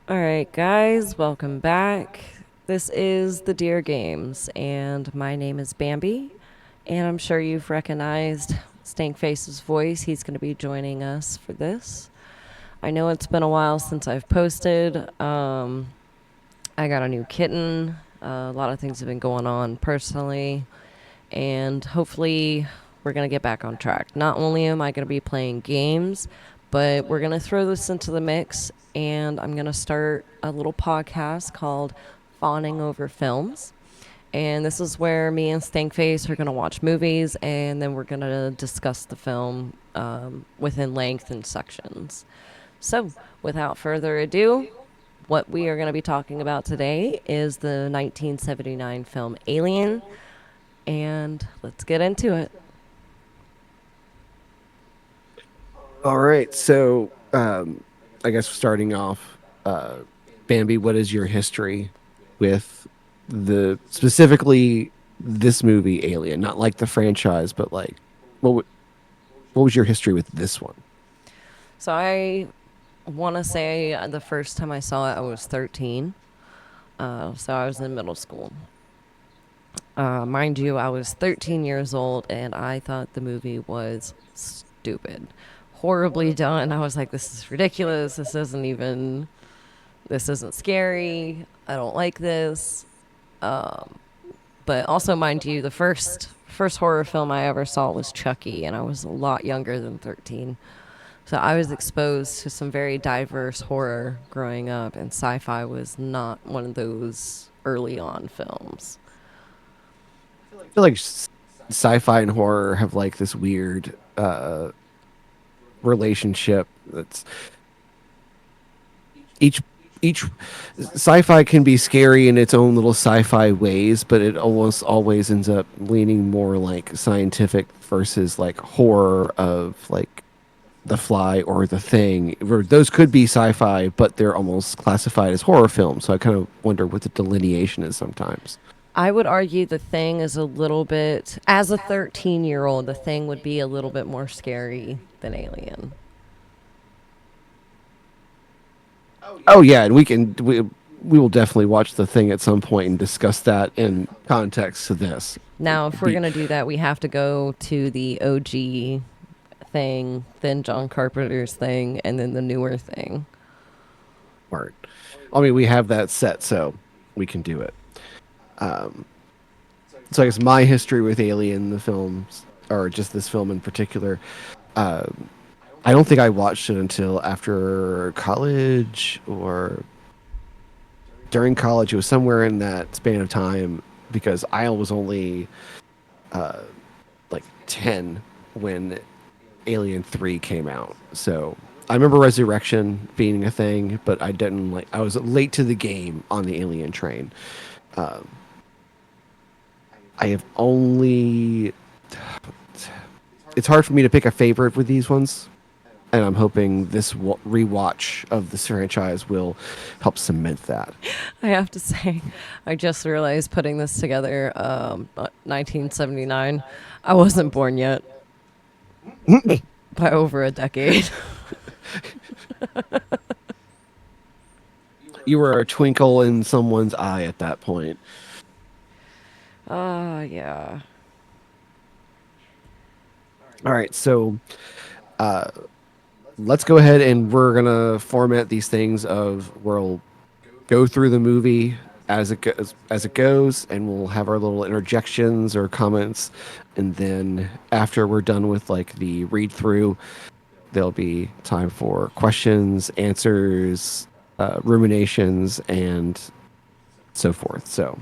All right, guys, welcome back. This is the Deer Games, and my name is Bambi, and I'm sure you've recognized Stankface's voice. He's going to be joining us for this. I know it's been a while since I've posted. I got a new kitten. A lot of things have been going on personally, and hopefully, we're going to get back on track. Not only am I going to be playing games, but we're going to throw this into the mix, and I'm going to start a little podcast called Fawning Over Films. And this is where me and Stankface are going to watch movies, and then we're going to discuss the film within length and sections. So, without further ado, what we are going to be talking about today is the 1979 film Alien, and let's get into it. All right. I guess starting off, Bambi, what is your history with the specifically this movie, Alien? Not like the franchise, but like what w- what was your history with this one? So I want to say the first time I saw it, I was 13. So I was in middle school. Mind you, I was 13 years old and I thought the movie was stupid. Horribly done. I was like, this is ridiculous. This isn't scary. I don't like this. But also, mind you, the first horror film I ever saw was Chucky, and I was a lot younger than 13. So I was exposed to some very diverse horror growing up, and sci-fi was not one of those early on films. I feel like sci-fi and horror have like this weird relationship that's each each sci-fi can be scary in its own little sci-fi ways, but it almost always ends up leaning more like scientific versus like horror of like The Fly or The Thing. Where those could be sci-fi, but they're almost classified as horror films. So I kind of wonder what the delineation is sometimes. I would argue The Thing is a little bit, as a 13-year-old, The Thing would be a little bit more scary than Alien. Oh yeah, and we will definitely watch The Thing at some point and discuss that in context to this. Now, if we're Be going to do that, we have to go to the OG Thing, then John Carpenter's Thing, and then the newer Thing. smart. I mean, we have that set, so we can do it. Um, so I guess my history with Alien, the films, or just this film in particular, um, I don't think I watched it until after college or during college. It was somewhere in that span of time because I was only uh, like 10 when Alien 3 came out. So I remember Resurrection being a thing, but I didn't like, I was late to the game on the Alien train. Um, I have only, it's hard for me to pick a favorite with these ones. And I'm hoping this rewatch of this franchise will help cement that. I have to say, I just realized putting this together, 1979, I wasn't born yet by over a decade. You were a twinkle in someone's eye at that point. Yeah. All right, so uh, let's go ahead and we're gonna format these things of we'll go through the movie as it goes, and we'll have our little interjections or comments, and then after we're done with like the read through, there'll be time for questions, answers, ruminations, and so forth. So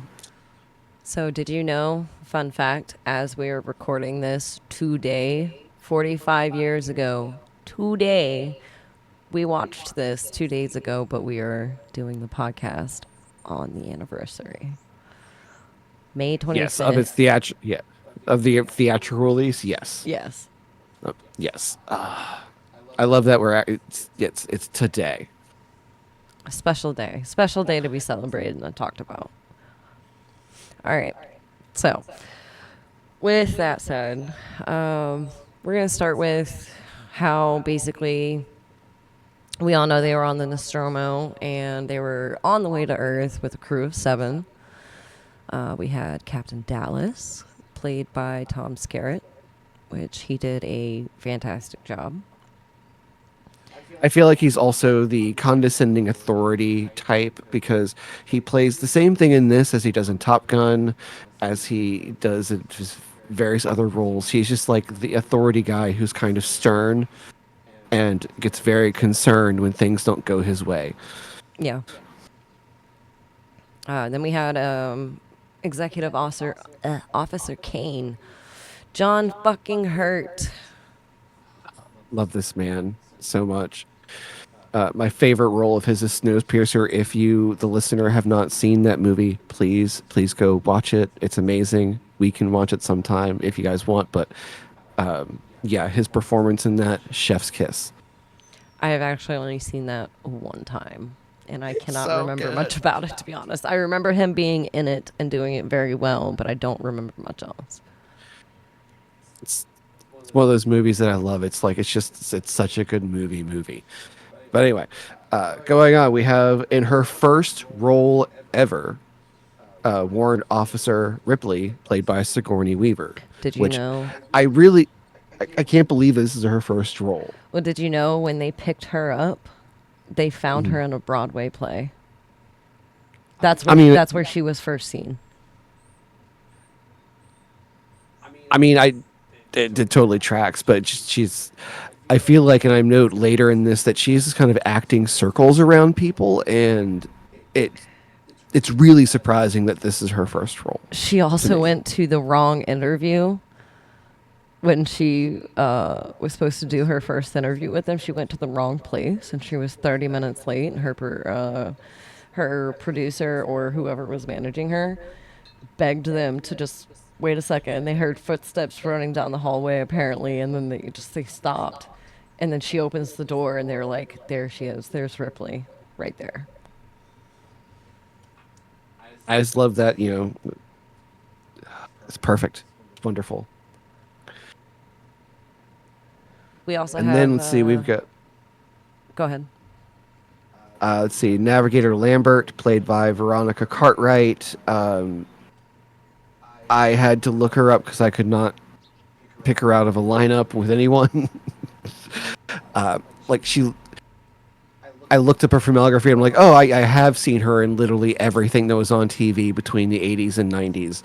So, did you know, fun fact, as we are recording this today, 45 years ago, today, we watched this 2 days ago, but we are doing the podcast on the anniversary. May yes, of its 25th. yeah, of the theatrical release, yes. Yes. Yes. I love that we're at, it's today. A special day. Special day to be celebrated and talked about. All right. So, with that said, we're going to start with how basically We all know they were on the Nostromo and they were on the way to Earth with a crew of 7. We had Captain Dallas, played by Tom Skerritt, which he did a fantastic job. I feel like he's also the condescending authority type because he plays the same thing in this as he does in Top Gun, as he does in just various other roles. He's just like the authority guy who's kind of stern and gets very concerned when things don't go his way. Yeah. Then we had Executive Officer Kane, John fucking Hurt. Love this man so much. My favorite role of his is Snowpiercer. If you, the listener, have not seen that movie, please go watch it. It's amazing. We can watch it sometime if you guys want. But yeah, his performance in that, chef's kiss. I have actually only seen that one time, and I cannot So remember good. much about it, to be honest. I remember him being in it and doing it very well, but I don't remember much else. It's one of those movies that I love. It's like it's such a good movie. But anyway, going on, we have in her first role ever, Warrant Officer Ripley, played by Sigourney Weaver, Did you which know? I really, I can't believe this is her first role. Well, did you know when they picked her up, they found her in a Broadway play? I mean, That's where she was first seen. I mean, I it totally tracks, but she's. I feel like, and I note later in this that she's just kind of acting circles around people, and it it's really surprising that this is her first role She to also me. went to the wrong interview when she was supposed to do her first interview with them. She went to the wrong place, and she was 30 minutes late. And her producer or whoever was managing her begged them to just wait a second. And they heard footsteps running down the hallway apparently, and then they stopped. And then she opens the door, and they're like, "There she is. There's Ripley, right there." I just love that. It's perfect, it's wonderful. We also And then have. let's see, we've got Go ahead. let's see, Navigator Lambert, played by Veronica Cartwright. I had to look her up because I could not pick her out of a lineup with anyone. Like I looked up her filmography. And I'm like, oh, I have seen her in literally everything that was on TV between the 80s and 90s.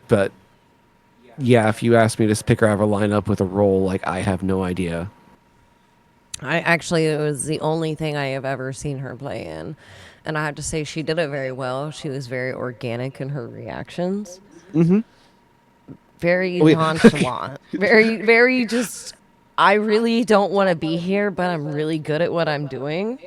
But yeah, if you asked me to pick her out of a lineup with a role, like I have no idea. It was the only thing I have ever seen her play in. And I have to say, she did it very well. She was very organic in her reactions, very Oh, yeah. nonchalant, very just, I really don't want to be here, but I'm really good at what I'm doing.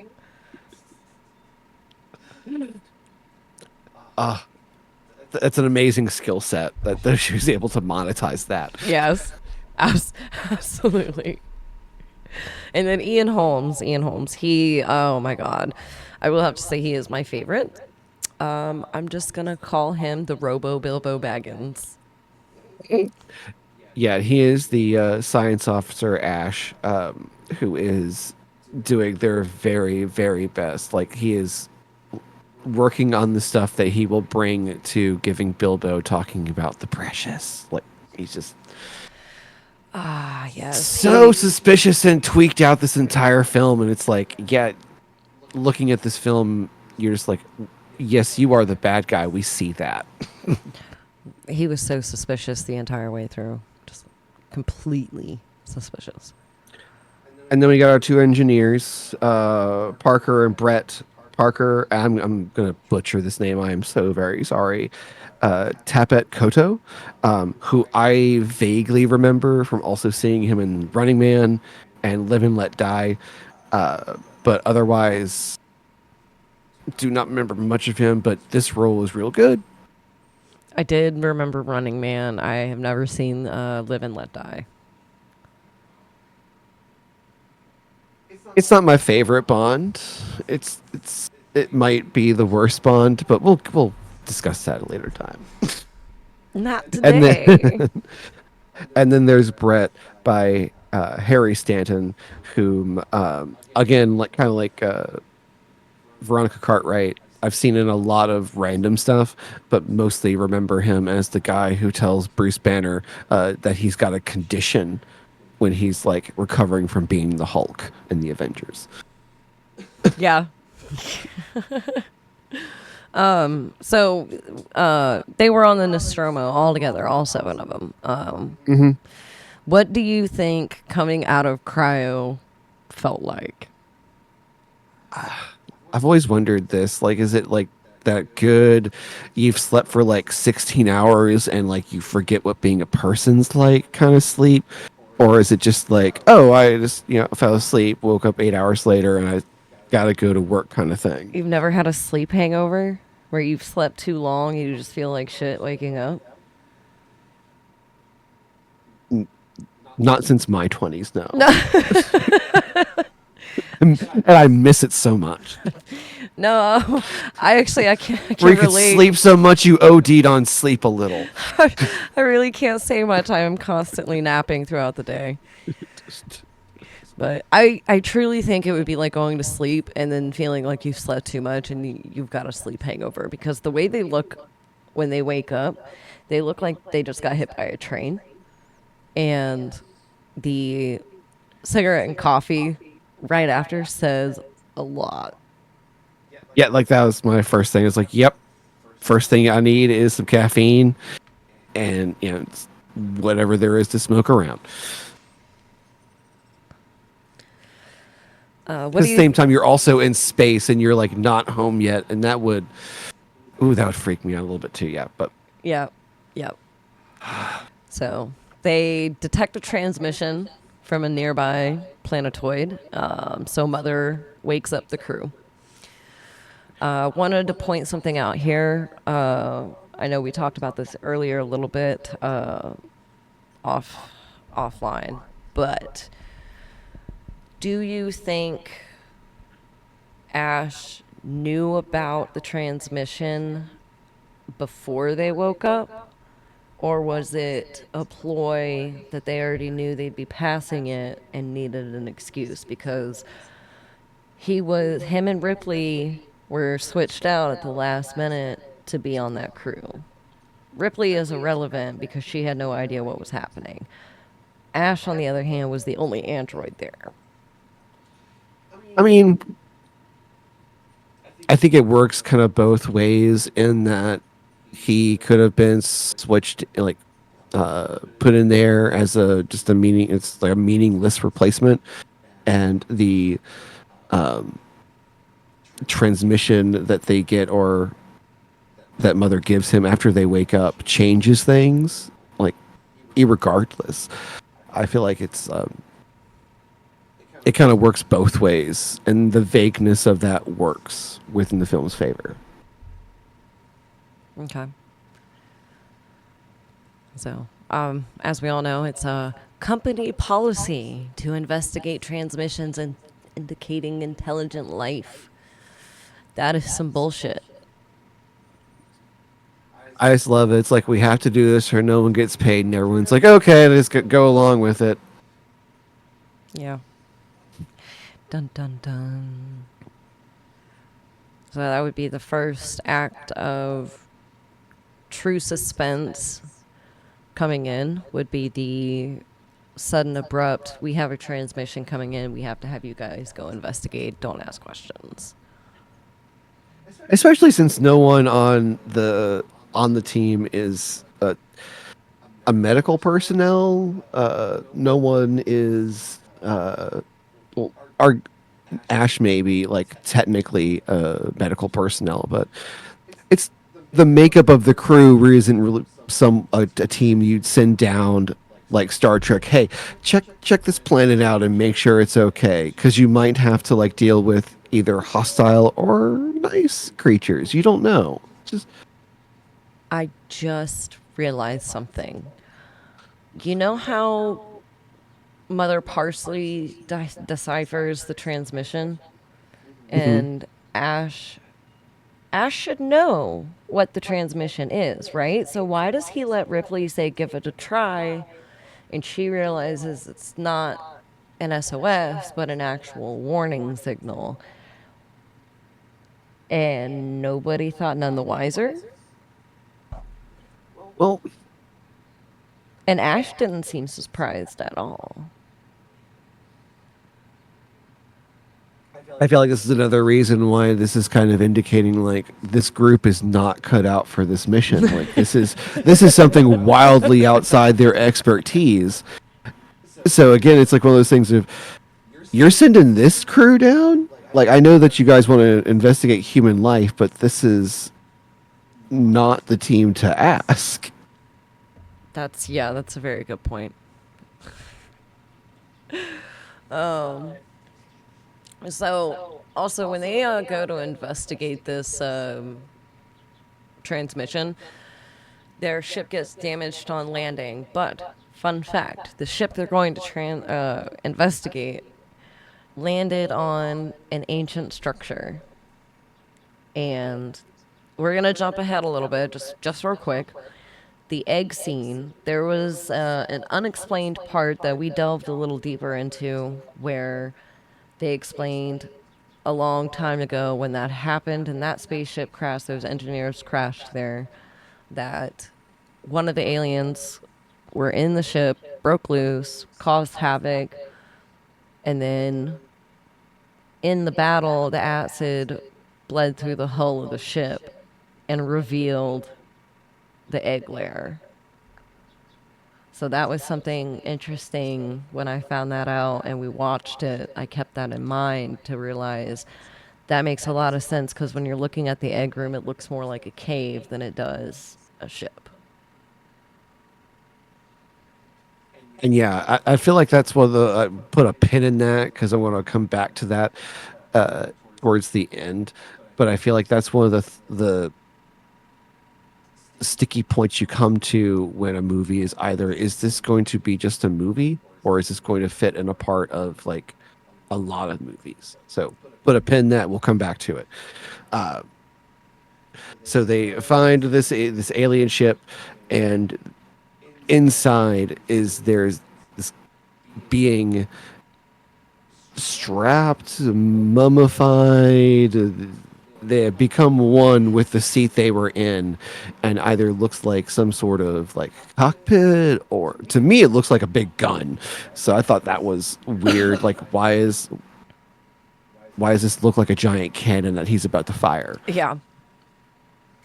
That's an amazing skill set that she was able to monetize that. Yes, absolutely. And then Ian Holmes, oh my God. I will have to say he is my favorite. I'm just going to call him the Robo Bilbo Baggins. Yeah, he is the science officer Ash, who is doing their very, very best. Like he is working on the stuff that he will bring to giving Bilbo talking about the precious. Like he's just Ah, yes. so suspicious and tweaked out this entire film, and it's like, yeah, looking at this film, you're just like, yes, you are the bad guy. We see that. He was so suspicious the entire way through. Just completely suspicious. And then we got our two engineers, Parker and Brett. Parker, I'm gonna butcher this name. I am so very sorry. Tapet Koto, who I vaguely remember from also seeing him in Running Man and Live and Let Die, but otherwise do not remember much of him. But this role was real good. I did remember Running Man. I have never seen Live and Let Die. It's not my favorite Bond. It might be the worst Bond, but we'll discuss that at a later time. Not And today. then and then there's Brett by Harry Stanton, whom again, like kind of like Veronica Cartwright, I've seen in a lot of random stuff, but mostly remember him as the guy who tells Bruce Banner that he's got a condition when he's like recovering from being the Hulk in the Avengers. Yeah. So they were on the Nostromo all together, all seven of them. What do you think coming out of cryo felt like? I've always wondered this. Like, is it like that good? You've slept for like 16 hours and like you forget what being a person's like kind of sleep? Or is it just like, oh, I just, fell asleep, woke up 8 hours later and I got to go to work kind of thing? You've never had a sleep hangover where you've slept too long and you just feel like shit waking up? Not since my 20s, no. And I miss it so much. No, I Where you can't could relate. sleep so much you OD'd on sleep a little. I really can't say much. I am constantly napping throughout the day. But I truly think it would be like going to sleep and then feeling like you've slept too much and you've got a sleep hangover because the way they look when they wake up, they look like they just got hit by a train. And the cigarette and coffee right after says a lot. Yeah, like that was my first thing. It's like, yep, first thing I need is some caffeine and, it's whatever there is to smoke around. What At do the you? same time, you're also in space and you're like not home yet. And that would freak me out a little bit too. Yeah. But Yeah, yeah. So they detect a transmission from a nearby planetoid. So Mother wakes up the crew. Wanted to point something out here. I know we talked about this earlier a little bit off offline, but do you think Ash knew about the transmission before they woke up? Or was it a ploy that they already knew they'd be passing it and needed an excuse? Because him and Ripley were switched out at the last minute to be on that crew. Ripley is irrelevant because she had no idea what was happening. Ash, on the other hand, was the only android there. I mean, I think it works kind of both ways in that he could have been switched, like, put in there as just a meaning. It's like a meaningless replacement, and the transmission that they get or that Mother gives him after they wake up changes things. Like, irregardless, I feel like it kind of works both ways, and the vagueness of that works within the film's favor. Okay. So, as we all know, it's a company policy to investigate transmissions and indicating intelligent life. That is some bullshit. I just love it. It's like we have to do this or no one gets paid, and everyone's like, okay, let's go along with it. Yeah. Dun dun dun. So that would be the first act of true suspense coming in, would be the sudden abrupt, we have a transmission coming in, we have to have you guys go investigate, don't ask questions. Especially since no one on the team is a medical personnel. No one is well, our Ash may be like technically medical personnel, but it's the makeup of the crew isn't really a team you'd send down like Star Trek. Hey, check this planet out and make sure it's okay, because you might have to like deal with either hostile or nice creatures. You don't know. Just I just realized something. You know how Mother Parsley deciphers the transmission? And Ash should know what the transmission is, right? So why does he let Ripley say give it a try And she realizes it's not an SOS, but an actual warning signal. And nobody thought none the wiser. Well, And Ash didn't seem surprised at all. I feel like this is another reason why this is kind of indicating like this group is not cut out for this mission. Like this is something wildly outside their expertise. So again, it's like one of those things of you're sending this crew down. Like I know that you guys want to investigate human life, but this is not the team to ask. That's a very good point. So also when they go to investigate this transmission, their ship gets damaged on landing. But fun fact: the ship they're going to investigate landed on an ancient structure, and we're gonna jump ahead a little bit, just real quick. The egg scene, there was an unexplained part that we delved a little deeper into where they explained a long time ago when that happened and that spaceship crashed, those engineers crashed there, that one of the aliens were in the ship, broke loose, caused havoc, and then in the battle, the acid bled through the hull of the ship and revealed the egg layer. So that was something interesting when I found that out and we watched it. I kept that in mind to realize that makes a lot of sense because when you're looking at the egg room, it looks more like a cave than it does a ship. And yeah, I feel like that's one of the I put a pin in that because I want to come back to that uh, towards the end. But I feel like that's one of the sticky points you come to when a movie is either is this going to be just a movie or is this going to fit in a part of like a lot of movies? So put a pin in that. We'll come back to it. So they find this alien ship, and inside is there's this being strapped, mummified. They have become one with the seat they were in, and either looks like some sort of like cockpit, or to me, it looks like a big gun. So I thought that was weird. Like, why does this look like a giant cannon that he's about to fire? Yeah.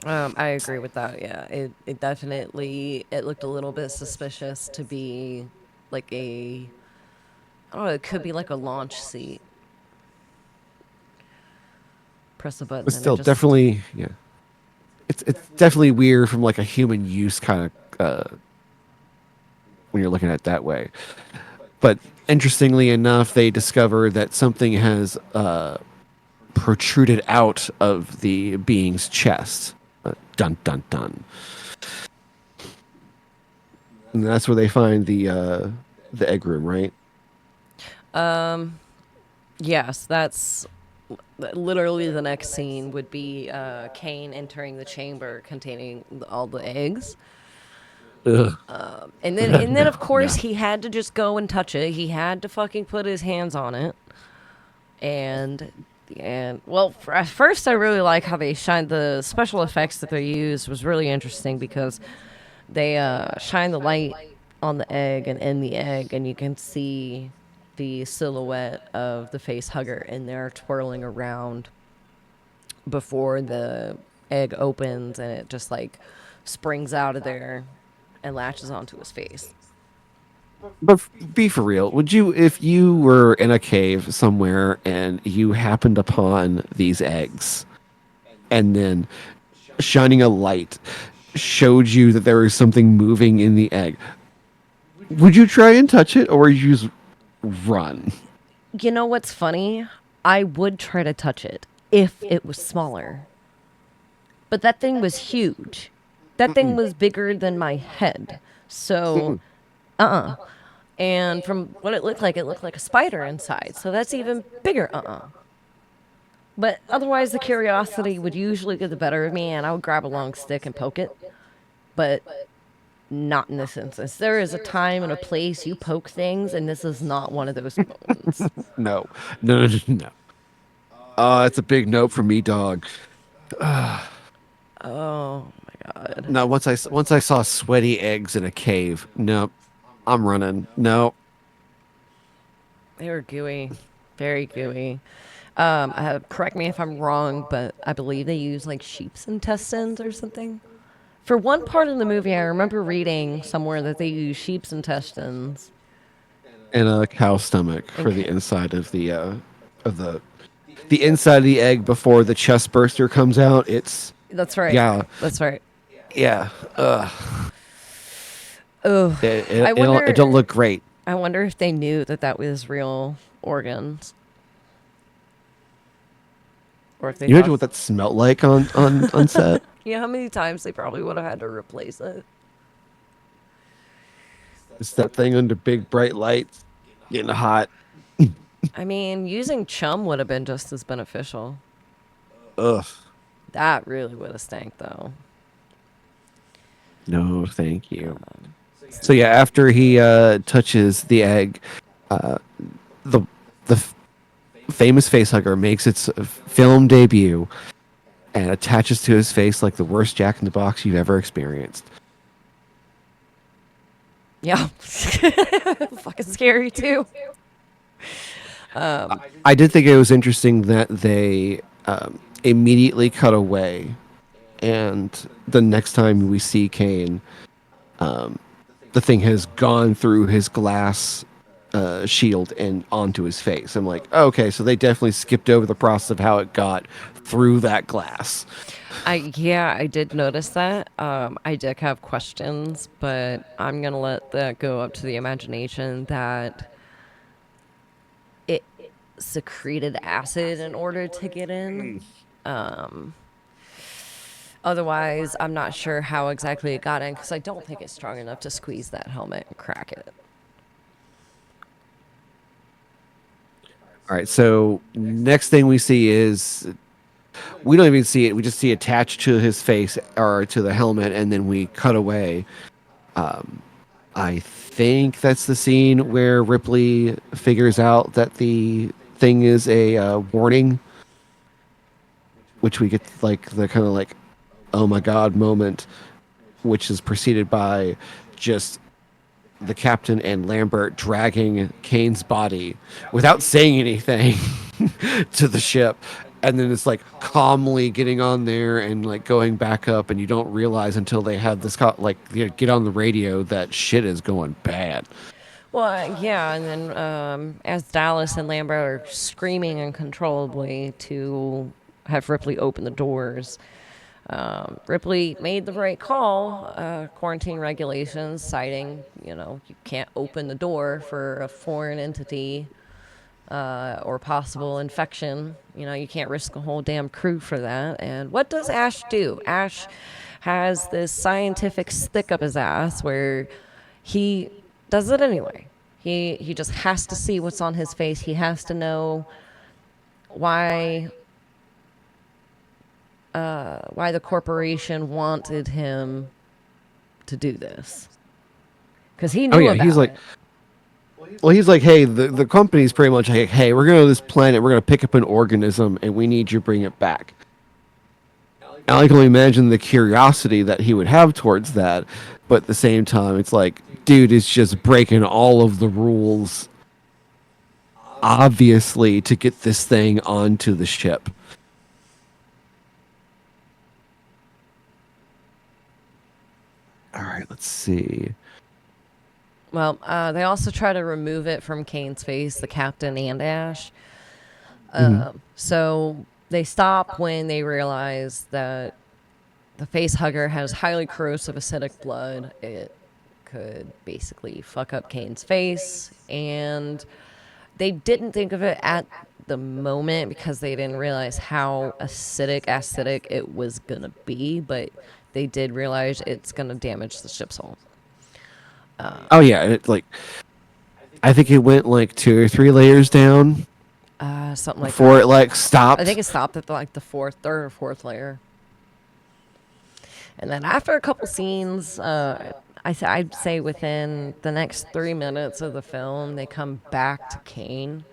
I agree with that. Yeah, it definitely it looked a little bit suspicious to be like a I don't know. It could be like a launch seat. Press a But button and it still, just definitely, yeah, it's definitely weird from like a human use kind of when you're looking at it that way. But interestingly enough, they discover that something has protruded out of the being's chest. Dun dun dun. And that's where they find the egg room, right? yes, that's literally the next scene would be Kane entering the chamber containing all the eggs. Ugh. And then No, of course no. he had to just go and touch it. He had to fucking put his hands on it. And well, at first I really like how they shine the special effects that they used was really interesting because they shine the light on the egg and in the egg, and you can see the silhouette of the face hugger in there twirling around before the egg opens and it just like springs out of there and latches onto his face. But be for real. Would you, if you were in a cave somewhere and you happened upon these eggs, and then shining a light showed you that there was something moving in the egg, would you try and touch it, or would you just run? You know what's funny? I would try to touch it if it was smaller. But that thing was huge. That thing was bigger than my head. So, and from what it looked like a spider inside. So that's even bigger. But otherwise, the curiosity would usually get the better of me, and I would grab a long stick and poke it. But not in this instance. There is a time and a place you poke things, and this is not one of those moments. No, no, no, no, no. That's a big note for me, dog. Oh my god. No, once I saw sweaty eggs in a cave, nope, I'm running. No, They were gooey. Very gooey. Correct me if I'm wrong, but I believe they use like sheep's intestines or something. For one part of the movie, I remember reading somewhere that they use sheep's intestines. and a cow stomach And for the inside of the inside of the egg before the chest burster comes out. It's that's right. yeah, That's right. yeah. Oh, I It don't wonder. look great. I wonder if they knew that that was real organs, or if they You imagine thought. what that smelled like on set? You know how many times they probably would have had to replace it. It's that thing under big bright lights, getting hot. I mean, using chum would have been just as beneficial. Ugh. That really would have stank, though. No, thank you. So yeah, after he touches the egg, uh, the famous facehugger makes its film debut and attaches to his face like the worst Jack in the Box you've ever experienced. Yeah. Fucking scary, too. I did think it was interesting that they immediately cut away, and the next time we see Kane, the thing has gone through his glass shield and onto his face. I'm like, oh, okay, so they definitely skipped over the process of how it got through that glass. I did notice that. I did have questions, but I'm gonna let that go up to the imagination that it secreted acid in order to get in. Otherwise, I'm not sure how exactly it got in because I don't think it's strong enough to squeeze that helmet and crack it. All right, so next thing we see is we don't even see it. We just see attached to his face or to the helmet, and then we cut away. I think that's the scene where Ripley figures out that the thing is a warning, which we get like the kind of like, oh my god moment, which is preceded by just the captain and Lambert dragging Kane's body without saying anything to the ship. And then it's like calmly getting on there and like going back up, and you don't realize until they have this like get on the radio that shit is going bad. Well, yeah, and then as Dallas and Lambert are screaming uncontrollably to have Ripley open the doors, Ripley made the right call. Quarantine regulations citing, you can't open the door for a foreign entity or possible infection. You can't risk a whole damn crew for that. And what does Ash do? Ash has this scientific stick up his ass where he does it anyway. He just has to see what's on his face. He has to know why why the corporation wanted him to do this because he Oh knew yeah, he's about like, it. well, he's like, hey, the company's pretty much like, hey, we're going to this planet, we're going to pick up an organism, and we need you to bring it back. And I can only imagine the curiosity that he would have towards that, but at the same time, it's like, dude is just breaking all of the rules, obviously, to get this thing onto the ship. All right, let's see. Well, they also try to remove it from Kane's face, the captain and Ash. Mhm. So they stop when they realize that the face hugger has highly corrosive acidic blood. It could basically fuck up Kane's face. And they didn't think of it at the moment because they didn't realize how acidic it was going to be. But they did realize it's going to damage the ship's hull. Oh yeah, it like I think it went like 2 or 3 layers down Something like before that. it like I think stopped. it stopped at like the third or fourth layer. And then after a couple scenes, I'd say within the next 3 minutes of the film, they come back to Kane,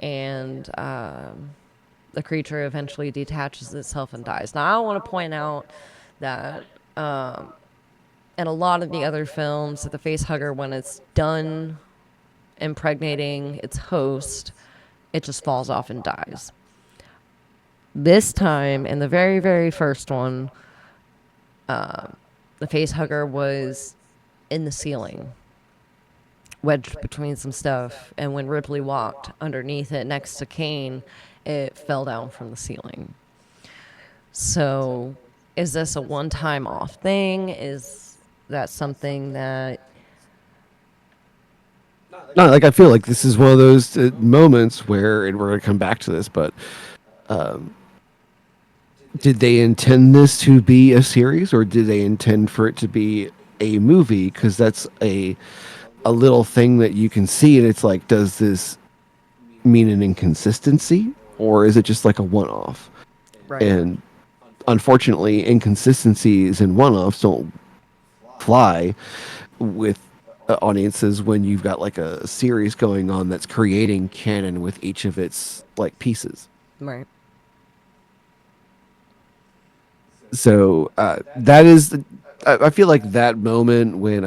and the creature eventually detaches itself and dies. Now, I want to point out that in a lot of the other films, the face hugger, when it's done impregnating its host, it just falls off and dies. This time, in the very, very first one, the face hugger was in the ceiling, wedged between some stuff, and when Ripley walked underneath it next to Kane, it fell down from the ceiling. So, is this a one-time off thing? Is that something that... No, like I feel like this is one of those moments where, and we're gonna come back to this, but did they intend this to be a series, or did they intend for it to be a movie? Because that's a little thing that you can see, and it's like, does this mean an inconsistency, or is it just like a one-off? Right. And unfortunately, inconsistencies and one-offs don't fly with audiences when you've got like a series going on that's creating canon with each of its like pieces. Right. So that is, I feel like that moment when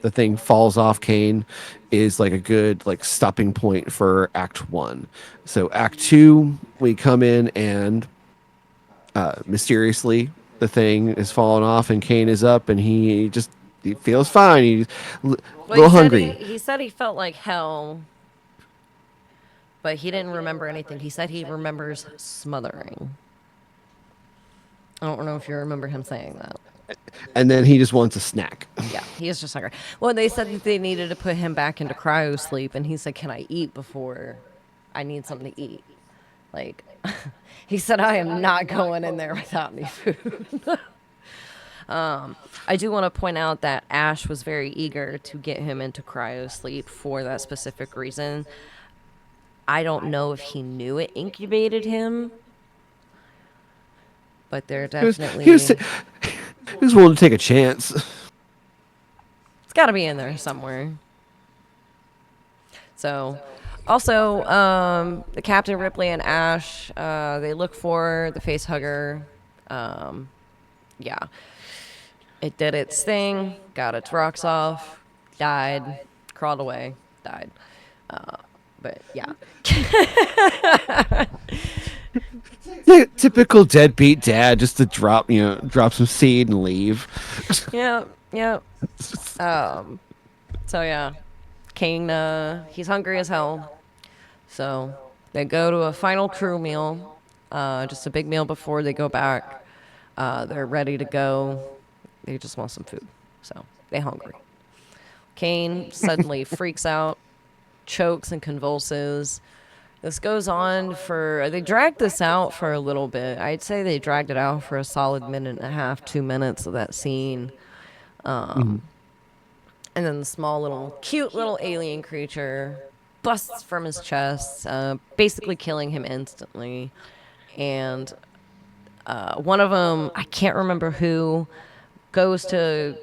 the thing falls off Kane is like a good like stopping point for Act One. So Act Two, we come in and mysteriously the thing is falling off and Kane is up and he feels fine. He's a Well, little hungry. he said he felt like hell, but he didn't remember anything. He said he remembers smothering. I don't know if you remember him saying that. And then he just wants a snack. Yeah, he is just hungry. Well, they said that they needed to put him back into cryo sleep, and he said, "Can I eat before I need something to eat?" Like, he said, "I am not going in there without any food." I do want to point out that Ash was very eager to get him into cryo sleep for that specific reason. I don't know if he knew it incubated him, but they're He was, definitely... he was, he was willing to take a chance. It's got to be in there somewhere. So, also, the Captain Ripley and Ash, they look for the face hugger. Yeah. It did its thing, got its rocks off, died, crawled away, died. But yeah. Typical deadbeat dad, just to drop some seed and leave. Yeah, yeah. So yeah. Kane, he's hungry as hell. So they go to a final crew meal, just a big meal before they go back. They're ready to go. They just want some food. So they're hungry. Kane suddenly freaks out, chokes and convulses. This goes on for... They dragged this out for a little bit. I'd say they dragged it out for a solid minute and a half, 2 minutes of that scene. And then the small little, cute little alien creature busts from his chest, basically killing him instantly. And one of them, I can't remember who, goes to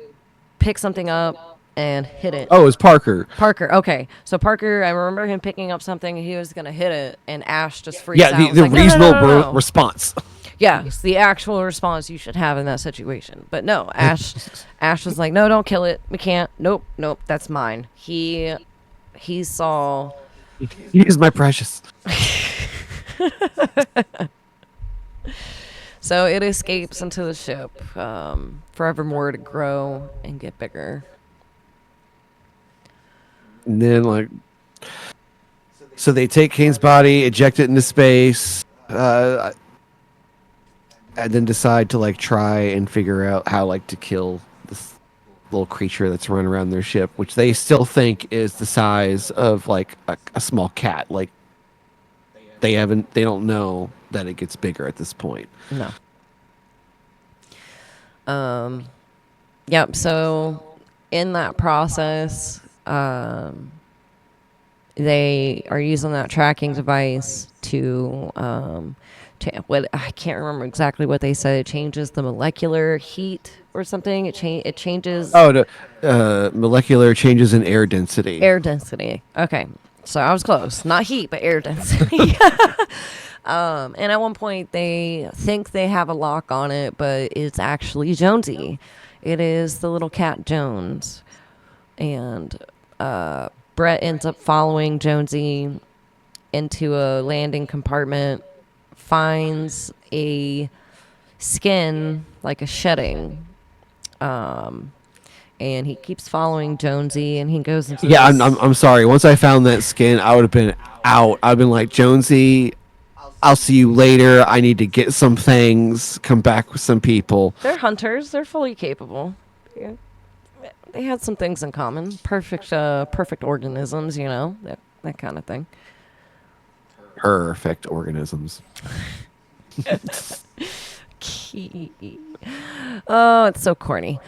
pick something up and hit it. Oh, it's Parker. Parker, okay. So Parker, I remember him picking up something. He was going to hit it, and Ash just freaks Yeah, out. the, It's the like, "No, no, reasonable no, no, no." response. Yeah, it's the actual response you should have in that situation. But no, Ash was like, "No, don't kill it. We can't. Nope, nope, that's mine." He saw... He is my precious. So it escapes into the ship, forevermore to grow and get bigger. And then, like, so they take Kane's body, eject it into space, and then decide to like try and figure out how like to kill this little creature that's running around their ship, which they still think is the size of like a small cat. Like they don't know that it gets bigger at this point. No. Yep. So in that process, they are using that tracking device to what I can't remember exactly what they said. It changes the molecular heat or something. It changes Oh, molecular changes in air density. air density. Okay, so I was close. Not heat, but air density. And at one point, they think they have a lock on it, but it's actually Jonesy. It is the little cat Jones, and Brett ends up following Jonesy into a landing compartment, finds a skin like a shedding, and he keeps following Jonesy, and he goes into Yeah, I'm, I'm, this. I'm sorry. Once I found that skin, I would have been out. I've been like, Jonesy, I'll see you later. I need to get some things, come back with some people. They're hunters. They're fully capable. Yeah. They had some things in common. Perfect organisms. That kind of thing. Perfect organisms. Oh, it's so corny.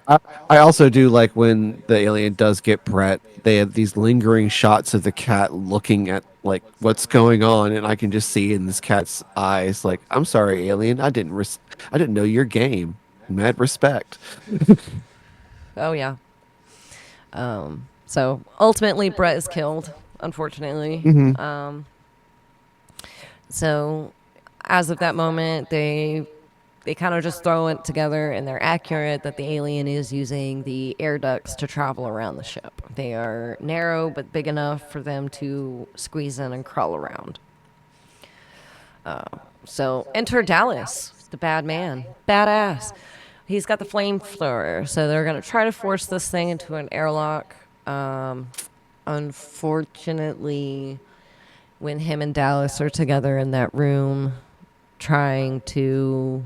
I, I also do like when the alien does get Brett, they have these lingering shots of the cat looking at like what's going on, and I can just see in this cat's eyes, like, I'm sorry, alien, I didn't know your game. Mad respect. Oh yeah. So ultimately, Brett is killed. Unfortunately. Hmm. So as of that moment, they kind of just throw it together, and they're accurate that the alien is using the air ducts to travel around the ship. They are narrow but big enough for them to squeeze in and crawl around. So enter Dallas, the bad man, badass. He's got the flamethrower, so they're gonna try to force this thing into an airlock. Unfortunately, when him and Dallas are together in that room, trying to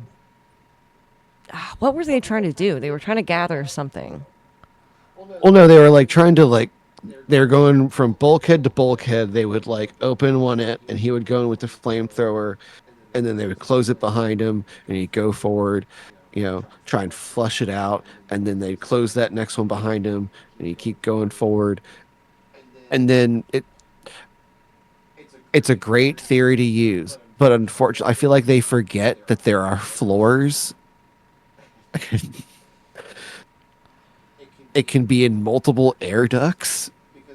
what were they trying to do? They were trying to gather something. Well, no, they were like trying to like they're going from bulkhead to bulkhead. They would like open one end, and he would go in with the flamethrower, and then they would close it behind him, and he'd go forward, try and flush it out, and then they'd close that next one behind him, and he'd keep going forward, and then it's a great theory to use, but unfortunately, I feel like they forget that there are floors. It can be in multiple air ducts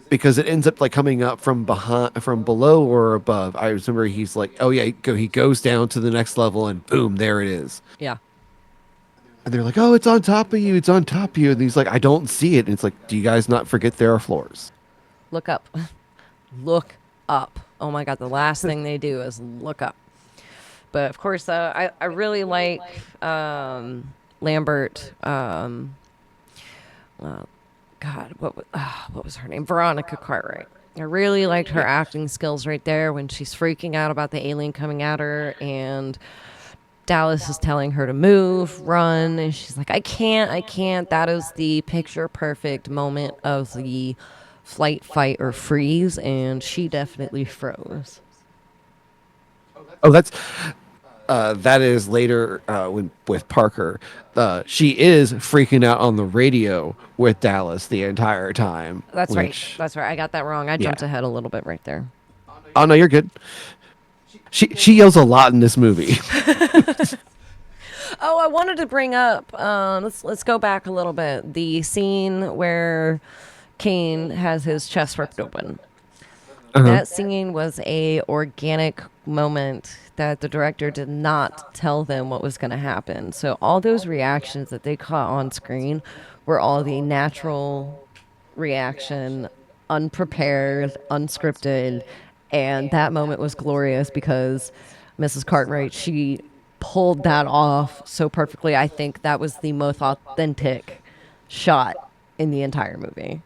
because it ends up like coming up from below or above. I remember he's like, oh yeah, he goes down to the next level and boom, there it is. Yeah. And they're like, oh, it's on top of you, it's on top of you. And he's like, I don't see it. And it's like, do you guys not forget there are floors? Look up. Look up. Oh my god, the last thing they do is look up. But of course, I really like Lambert. God, what was her name? Veronica Cartwright. I really liked her acting skills right there when she's freaking out about the alien coming at her, and Dallas is telling her to move, run, and she's like, I can't, I can't. That is the picture perfect moment of the flight, fight, or freeze, and she definitely froze. Oh, that is later with Parker. She is freaking out on the radio with Dallas the entire time. That's right. Which, That's right. I got that wrong. I yeah. jumped ahead a little bit right there. Oh no, you're good. She yells a lot in this movie. Oh, I wanted to bring up. Let's go back a little bit. The scene where Kane has his chest ripped open. That scene was a organic moment that the director did not tell them what was going to happen. So all those reactions that they caught on screen were all the natural reaction, unprepared, unscripted, and that moment was glorious because Mrs. Cartwright, she pulled that off so perfectly. I think that was the most authentic shot in the entire movie.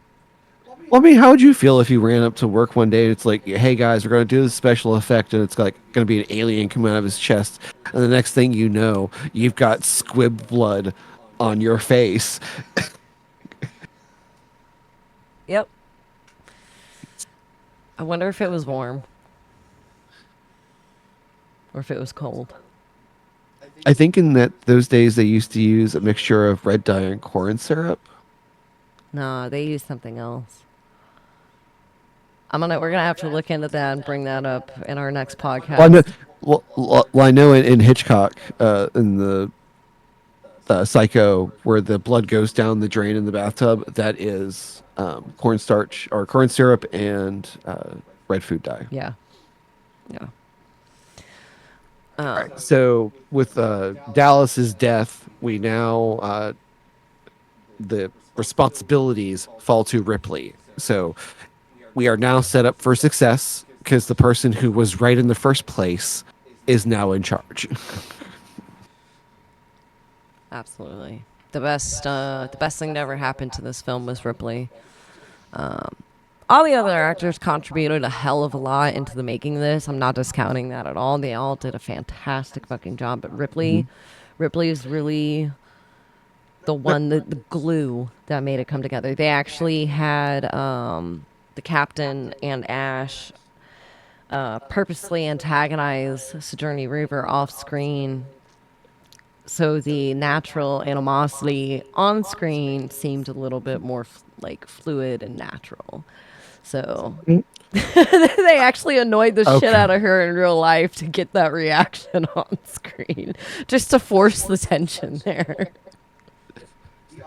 Well, I mean, how would you feel if you ran up to work one day and it's like, hey guys, we're going to do this special effect and it's like going to be an alien coming out of his chest, and the next thing you know, you've got squib blood on your face. Yep. I wonder if it was warm or if it was cold. I think in those days they used to use a mixture of red dye and corn syrup. No, they used something else. We're gonna have to look into that and bring that up in our next Well, I know, podcast. Well, I know in Hitchcock, in the Psycho, where the blood goes down the drain in the bathtub, that is cornstarch or corn syrup and red food dye. Yeah. Yeah. All right. So with Dallas's death, we now the responsibilities fall to Ripley. So we are now set up for success because the person who was right in the first place is now in charge. Absolutely. The best thing that ever happened to this film was Ripley. All the other actors contributed a hell of a lot into the making of this. I'm not discounting that at all. They all did a fantastic fucking job. But Ripley is really the one, the glue that made it come together. They actually had the captain and Ash purposely antagonize Sojourner Weaver off screen, so the natural animosity on screen seemed a little bit more like fluid and natural. So they actually annoyed the shit Okay. out of her in real life to get that reaction on screen, just to force the tension there.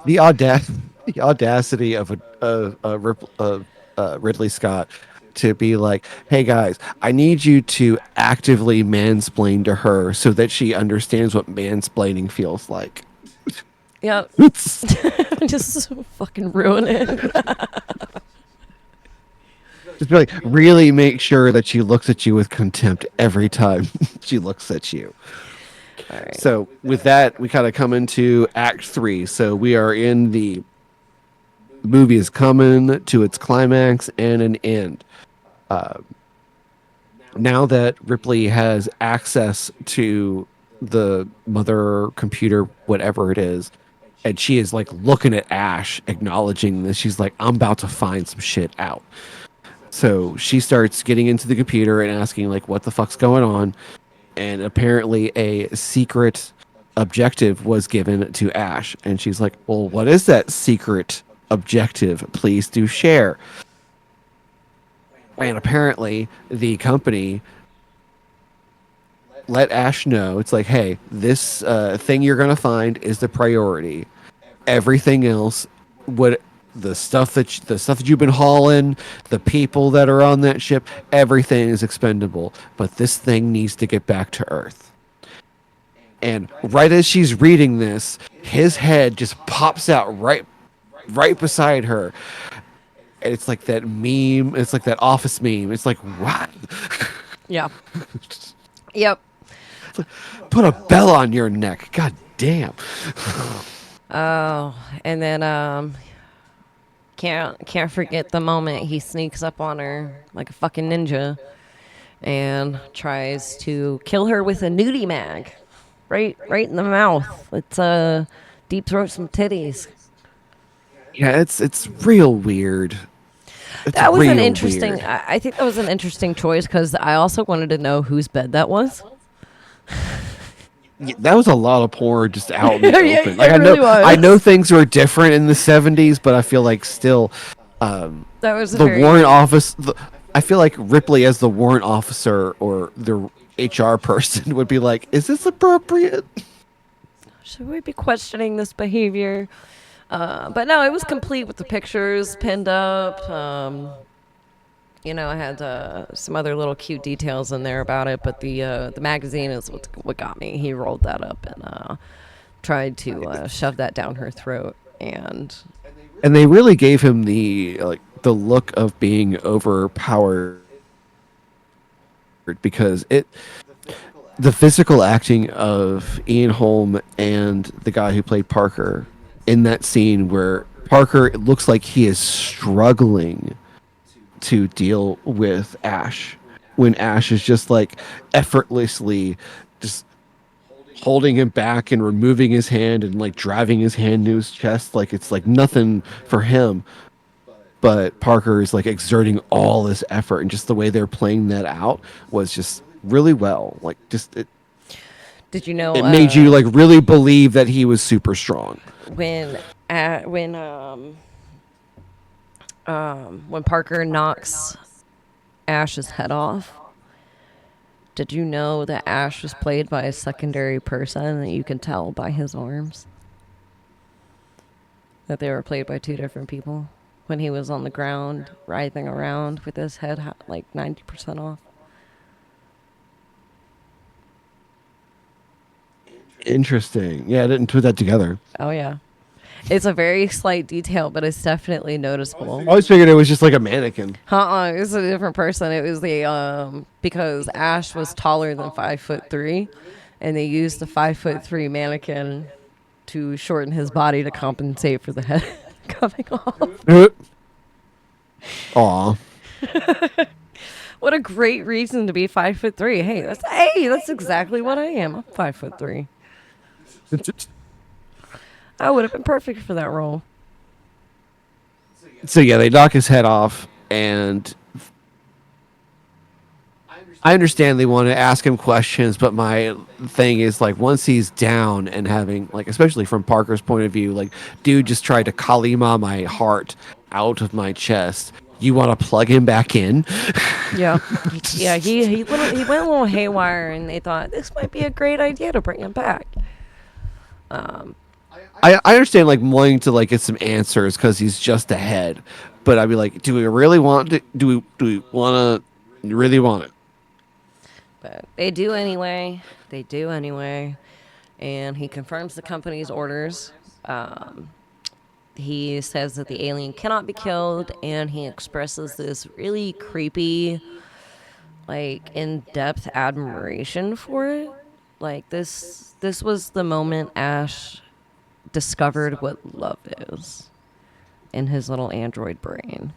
the audacity, the audacity of Ridley Scott to be like, "Hey guys, I need you to actively mansplain to her so that she understands what mansplaining feels like." Yep. It's Just fucking ruin it. just be like, really make sure that she looks at you with contempt every time she looks at you. All right. So with that, we kind of come into Act Three. So we are in the movie is coming to its climax and an end. Now that Ripley has access to the mother computer, whatever it is, and she is like looking at Ash, acknowledging this, she's like, I'm about to find some shit out. So she starts getting into the computer and asking, like, what the fuck's going on? And apparently, a secret objective was given to Ash. And she's like, well, what is that secret objective? Please do share. And apparently, the company let Ash know it's like, hey, this thing you're gonna find is the priority. Everything else, what the stuff that you've been hauling, the people that are on that ship, everything is expendable. But this thing needs to get back to Earth. And right as she's reading this, his head just pops out right beside her. And it's like that meme. It's like that office meme. It's like, what? Yeah. Yep. Put a bell on your neck. God damn. Oh, and then can't forget the moment he sneaks up on her like a fucking ninja and tries to kill her with a nudie mag, right in the mouth. It's deep throat some titties. Yeah, it's real weird. It's That was an real interesting. weird. I think that was an interesting choice because I also wanted to know whose bed that was. Yeah, that was a lot of porn just out in the Yeah, open. Like it really I know was. things were different in the 70s, but I feel like still That was a the very warrant office I feel like Ripley as the warrant officer or the HR person would be like, "Is this appropriate?" should we be questioning this behavior? But no, it was complete with the pictures pinned up. I had some other little cute details in there about it, but the magazine is what got me. He rolled that up and tried to shove that down her throat, and And they really gave him the look of being overpowered because it the physical acting of Ian Holm and the guy who played Parker in that scene where Parker, it looks like he is struggling to deal with Ash when Ash is just like effortlessly just holding him back and removing his hand and like driving his hand to his chest like it's like nothing for him, but Parker is like exerting all this effort, and just the way they're playing that out was just really well. Like just did you know it made you like really believe that he was super strong. when when when Parker knocks Ash's head off, Did you know that Ash was played by a secondary person that you can tell by his arms? That they were played by two different people when he was on the ground writhing around with his head like 90% off. Interesting. Yeah, I didn't put that together. Oh, yeah. It's a very slight detail, but it's definitely noticeable. I always figured it was just like a mannequin. It was a different person. It was the because Ash was taller than 5'3", and they used the 5'3" mannequin to shorten his body to compensate for the head coming off. Aw. What a great reason to be 5'3". That's exactly what I am. I'm 5'3". I would have been perfect for that role. So yeah, they knock his head off, and I understand they want to ask him questions, but my thing is like once he's down and having like, especially from Parker's point of view, like dude just tried to Kalima my heart out of my chest. You want to plug him back in? Yeah, yeah. He went a little haywire, and they thought this might be a great idea to bring him back. I understand like wanting to like get some answers because he's just ahead, but I'd be like, do we really want to? Do we want to really want it? But they do anyway. They do anyway. And he confirms the company's orders. He says that the alien cannot be killed, and he expresses this really creepy, like, in-depth admiration for it. Like, this was the moment Ash discovered what love is in his little android brain.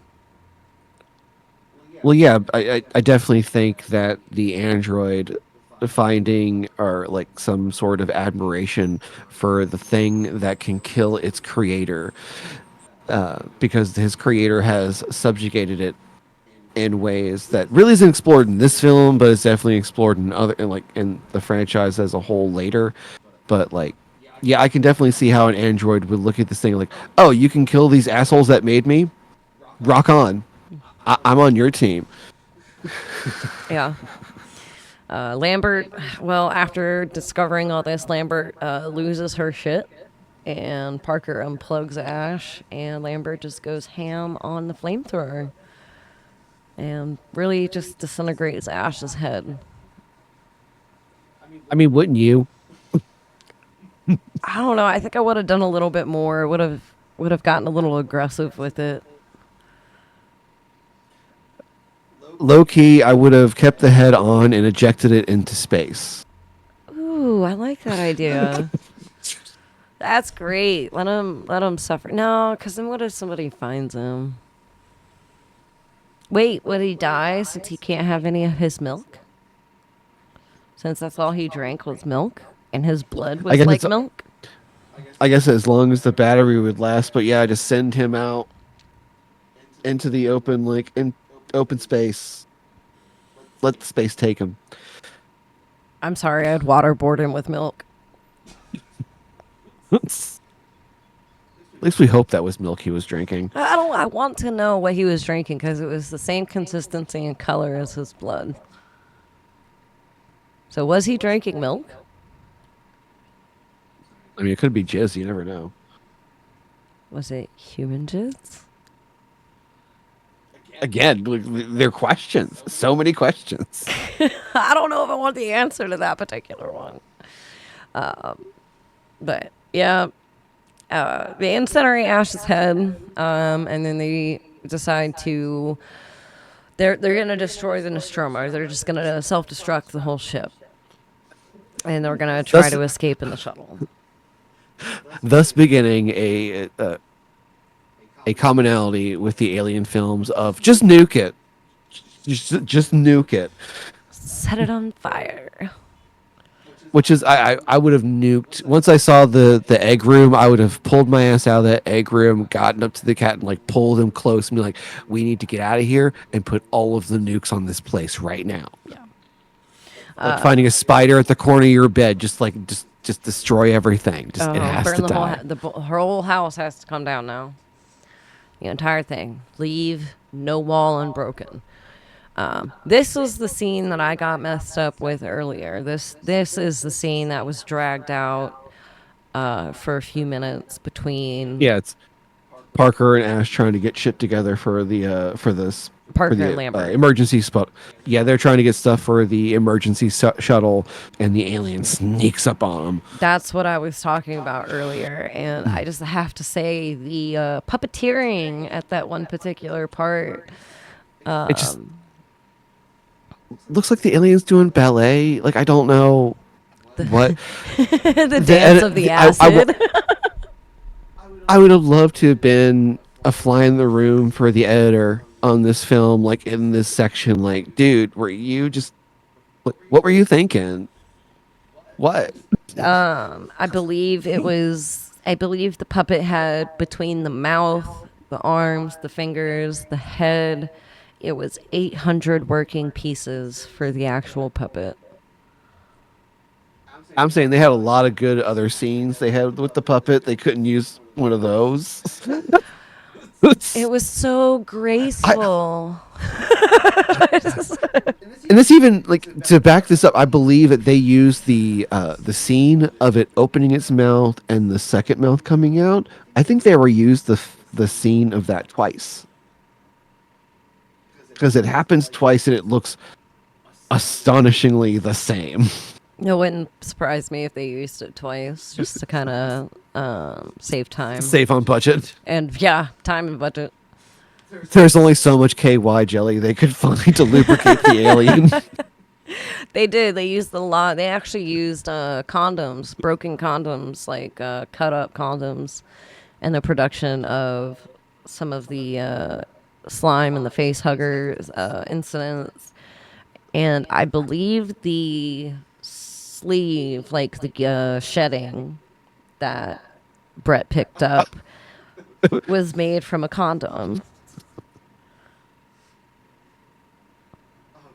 Well, yeah, I definitely think that the android finding or like some sort of admiration for the thing that can kill its creator, because his creator has subjugated it in ways that really isn't explored in this film, but it's definitely explored in other, in the franchise as a whole later. But like, yeah, I can definitely see how an android would look at this thing like, oh, you can kill these assholes that made me. Rock on. I'm on your team. Yeah. Lambert, well, after discovering all this, Lambert loses her shit, and Parker unplugs Ash, and Lambert just goes ham on the flamethrower and really just disintegrates Ash's head. I mean, wouldn't you? I don't know. I think I would have done a little bit more. Would have gotten a little aggressive with it. Low key, I would have kept the head on and ejected it into space. Ooh, I like that idea. That's great. Let him suffer. No, because then what if somebody finds him? Wait, would he die since he can't have any of his milk? Since that's all he drank was milk, and his blood was like milk? I guess as long as the battery would last, but yeah, just send him out into the open, like in open space. Let the space take him. I'm sorry, I'd waterboard him with milk. At least we hope that was milk he was drinking. I want to know what he was drinking because it was the same consistency and color as his blood. So was he drinking milk? I mean, it could be jizz. You never know. Was it human jizz? Again, they're questions. So many questions. I don't know if I want the answer to that particular one. But yeah, they incinerate Ash's head, and then they decide to. They're going to destroy the Nostromo. They're just going to self-destruct the whole ship, and they're going to try to escape in the shuttle. Thus beginning a commonality with the Alien films of just nuke it. Just nuke it. Set it on fire. Which is, I would have nuked. Once I saw the egg room, I would have pulled my ass out of that egg room, gotten up to the cat and like pulled him close and be like, we need to get out of here and put all of the nukes on this place right now. Yeah. Like finding a spider at the corner of your bed, just destroy everything. Just it has to die. Her whole house has to come down now. The entire thing. Leave no wall unbroken. This was the scene that I got messed up with earlier. This is the scene that was dragged out for a few minutes between Yeah, it's Parker and Ash trying to get shit together for the for Parker and the Lambert. emergency spot. Yeah, they're trying to get stuff for the emergency shuttle, and the alien sneaks up on them. That's what I was talking about earlier, and I just have to say the puppeteering at that one particular part. It just looks like the alien's doing ballet. Like I don't know what The the, dance of the acid. I would have loved to have been a fly in the room for the editor on this film, like in this section. Like, dude, were you just what were you thinking? What? I believe it was. I believe the puppet had between the mouth, the arms, the fingers, the head. It was 800 working pieces for the actual puppet. I'm saying they had a lot of good other scenes they had with the puppet. They couldn't use one of those. It was so I, graceful. and this even like to back this up, I believe that they used the scene of it opening its mouth and the second mouth coming out. I think they reused the scene of that twice because it happens twice and it looks astonishingly the same. It wouldn't surprise me if they used it twice just to kind of save time. Save on budget. And yeah, time and budget. There's only so much KY jelly they could find to lubricate the alien. They did. They used a lot. They actually used condoms, broken condoms, like cut up condoms, in the production of some of the slime and the face huggers incidents. And I believe the sleeve, like the shedding that Brett picked up, was made from a condom.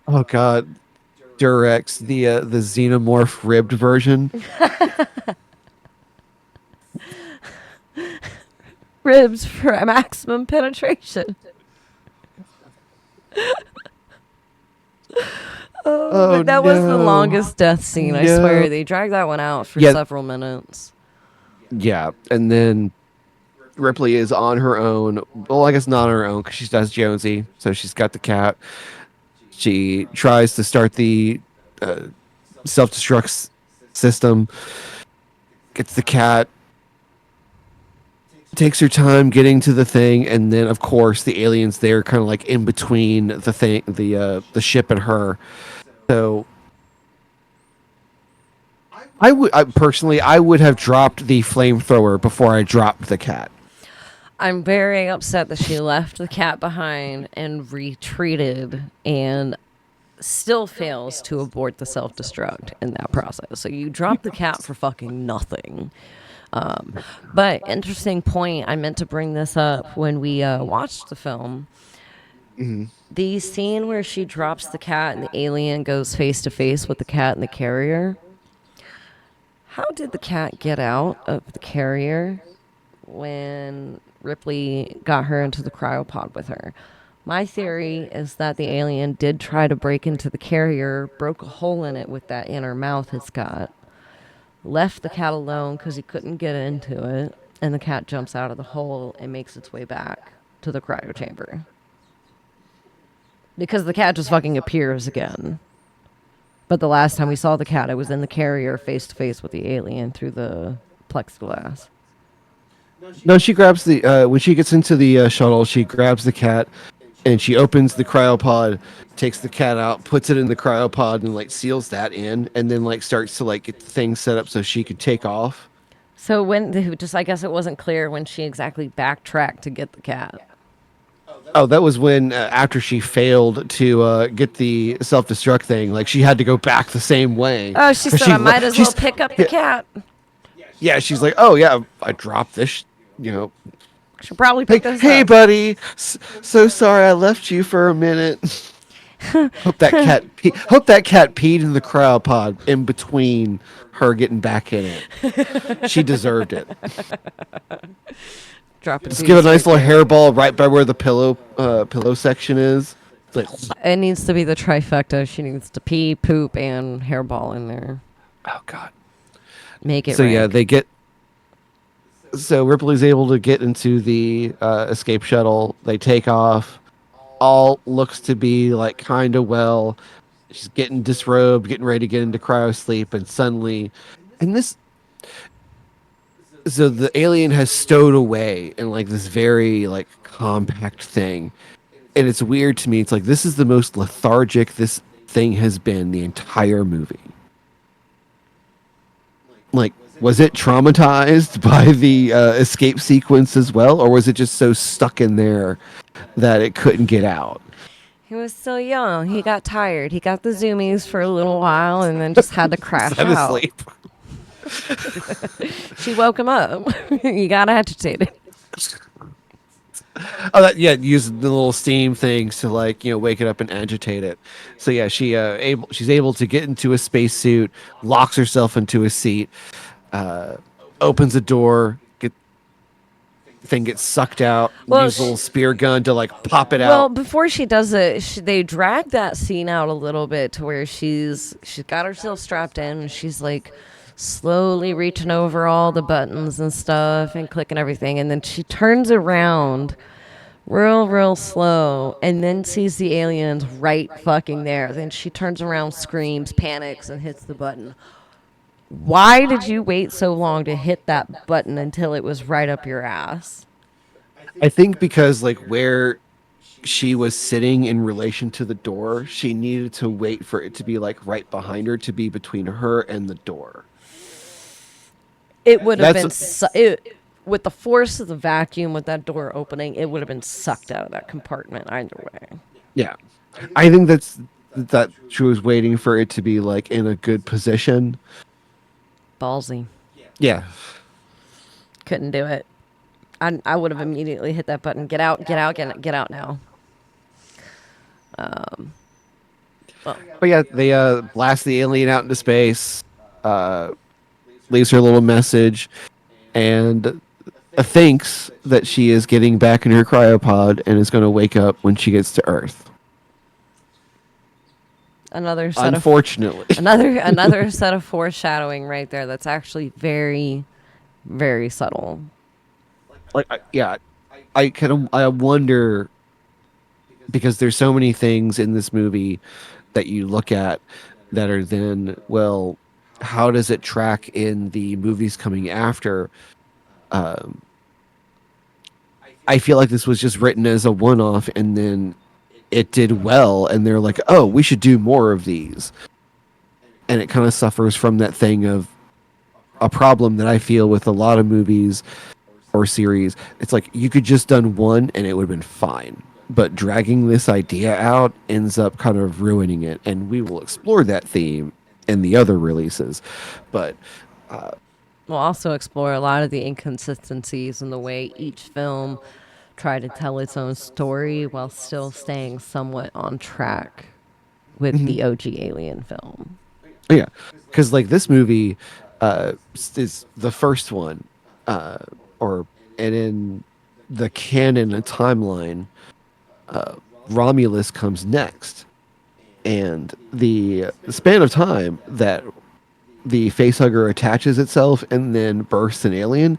Oh God, Durex, the xenomorph ribbed version. Ribs for maximum penetration. Oh But that was the no. longest death scene, I No. swear. They dragged that one out for Yeah, several minutes. yeah, and then Ripley is on her own. Well, I guess not on her own because she does Jonesy, so she's got the cat. She tries to start the uh, self-destruct system. Gets the cat. Takes her time getting to the thing, and then of course the aliens there, kind of like in between the thing, the ship and her. So I personally, I would have dropped the flamethrower before I dropped the cat. I'm very upset that she left the cat behind and retreated and still fails to abort the self destruct in that process. So you dropped the cat for fucking nothing. But interesting point. I meant to bring this up when we watched the film. The scene where she drops the cat and the alien goes face to face with the cat in the carrier. How did the cat get out of the carrier when Ripley got her into the cryopod with her? My theory is that the alien did try to break into the carrier, broke a hole in it with that inner mouth it's got, left the cat alone because he couldn't get into it, and the cat jumps out of the hole and makes its way back to the cryo chamber. Because the cat just fucking appears again. But the last time we saw the cat, it was in the carrier face to face with the alien through the plexiglass. No, she grabs the when she gets into the shuttle, she grabs the cat and she opens the cryopod, takes the cat out, puts it in the cryopod, and like seals that in, and then like starts to like get the thing set up so she could take off. So just I guess it wasn't clear when she exactly backtracked to get the cat. Oh, that was when after she failed to get the self destruct thing, like she had to go back the same way. Oh, she 'Cause said I lo- might as well she's- pick up the cat. Yeah, she's like, oh yeah, I dropped this, you know. Should probably Hey, pick this hey, up. buddy, so sorry I left you for a minute. Hope that cat peed in the cryopod in between her getting back in it. She deserved it. Drop it. Just give a nice little hairball right by where the pillow section is. Like, It needs to be the trifecta. She needs to pee, poop, and hairball in there. oh god. Make it So yeah, rank. they get. So Ripley's able to get into the escape shuttle. They take off. All looks to be like kind of well. She's getting disrobed, getting ready to get into cryo sleep, and suddenly, and this, so the alien has stowed away in like this very like compact thing, and it's weird to me. It's like this is the most lethargic this thing has been the entire movie. Like, was it traumatized by the escape sequence as well, or was it just so stuck in there that it couldn't get out? He was still young. He got tired. He got the zoomies for a little while and then just had to crash Set out. asleep. She woke him up. You got agitated. Oh, that, yeah, use the little steam things to like wake it up and agitate it. So yeah, she's able to get into a spacesuit, locks herself into a seat, uh, opens a door, thing gets sucked out, Well, use a little spear gun to like pop it well, out. before she does it, they drag that scene out a little bit to where she's got herself strapped in and she's like slowly reaching over all the buttons and stuff and clicking everything, and then she turns around real slow and then sees the aliens right fucking there. Then she turns around, screams, panics, and hits the button. Why did you wait so long to hit that button until it was right up your ass? I think because like where she was sitting in relation to the door, she needed to wait for it to be like right behind her to be between her and the door. It would have That's been with the force of the vacuum with that door opening, it would have been sucked out of that compartment either way. yeah. I think that she was waiting for it to be like in a good position. Ballsy. Yeah. Couldn't do it. I would have immediately hit that button. Get out, get out now. Well, But yeah, they blast the alien out into space, uh, leaves her a little message, and thinks that she is getting back in her cryopod and is going to wake up when she gets to Earth. another set of Unfortunately, another set of foreshadowing right there. That's actually very subtle. like yeah, I wonder because there's so many things in this movie that you look at that are then well, how does it track in the movies coming after? Um, I feel like this was just written as a one-off, and then it did well, and they're like, "Oh, we should do more of these." And it kind of suffers from that thing of a problem that I feel with a lot of movies or series. It's like you could just done one, and it would have been fine. But dragging this idea out ends up kind of ruining it, and we will explore that theme in the other releases. But We'll also explore a lot of the inconsistencies in the way each film tried to tell its own story while still staying somewhat on track with the OG Alien film. yeah, because like this movie is the first one, or and in the canon and timeline, Romulus comes next, and the span of time that the facehugger attaches itself and then bursts an alien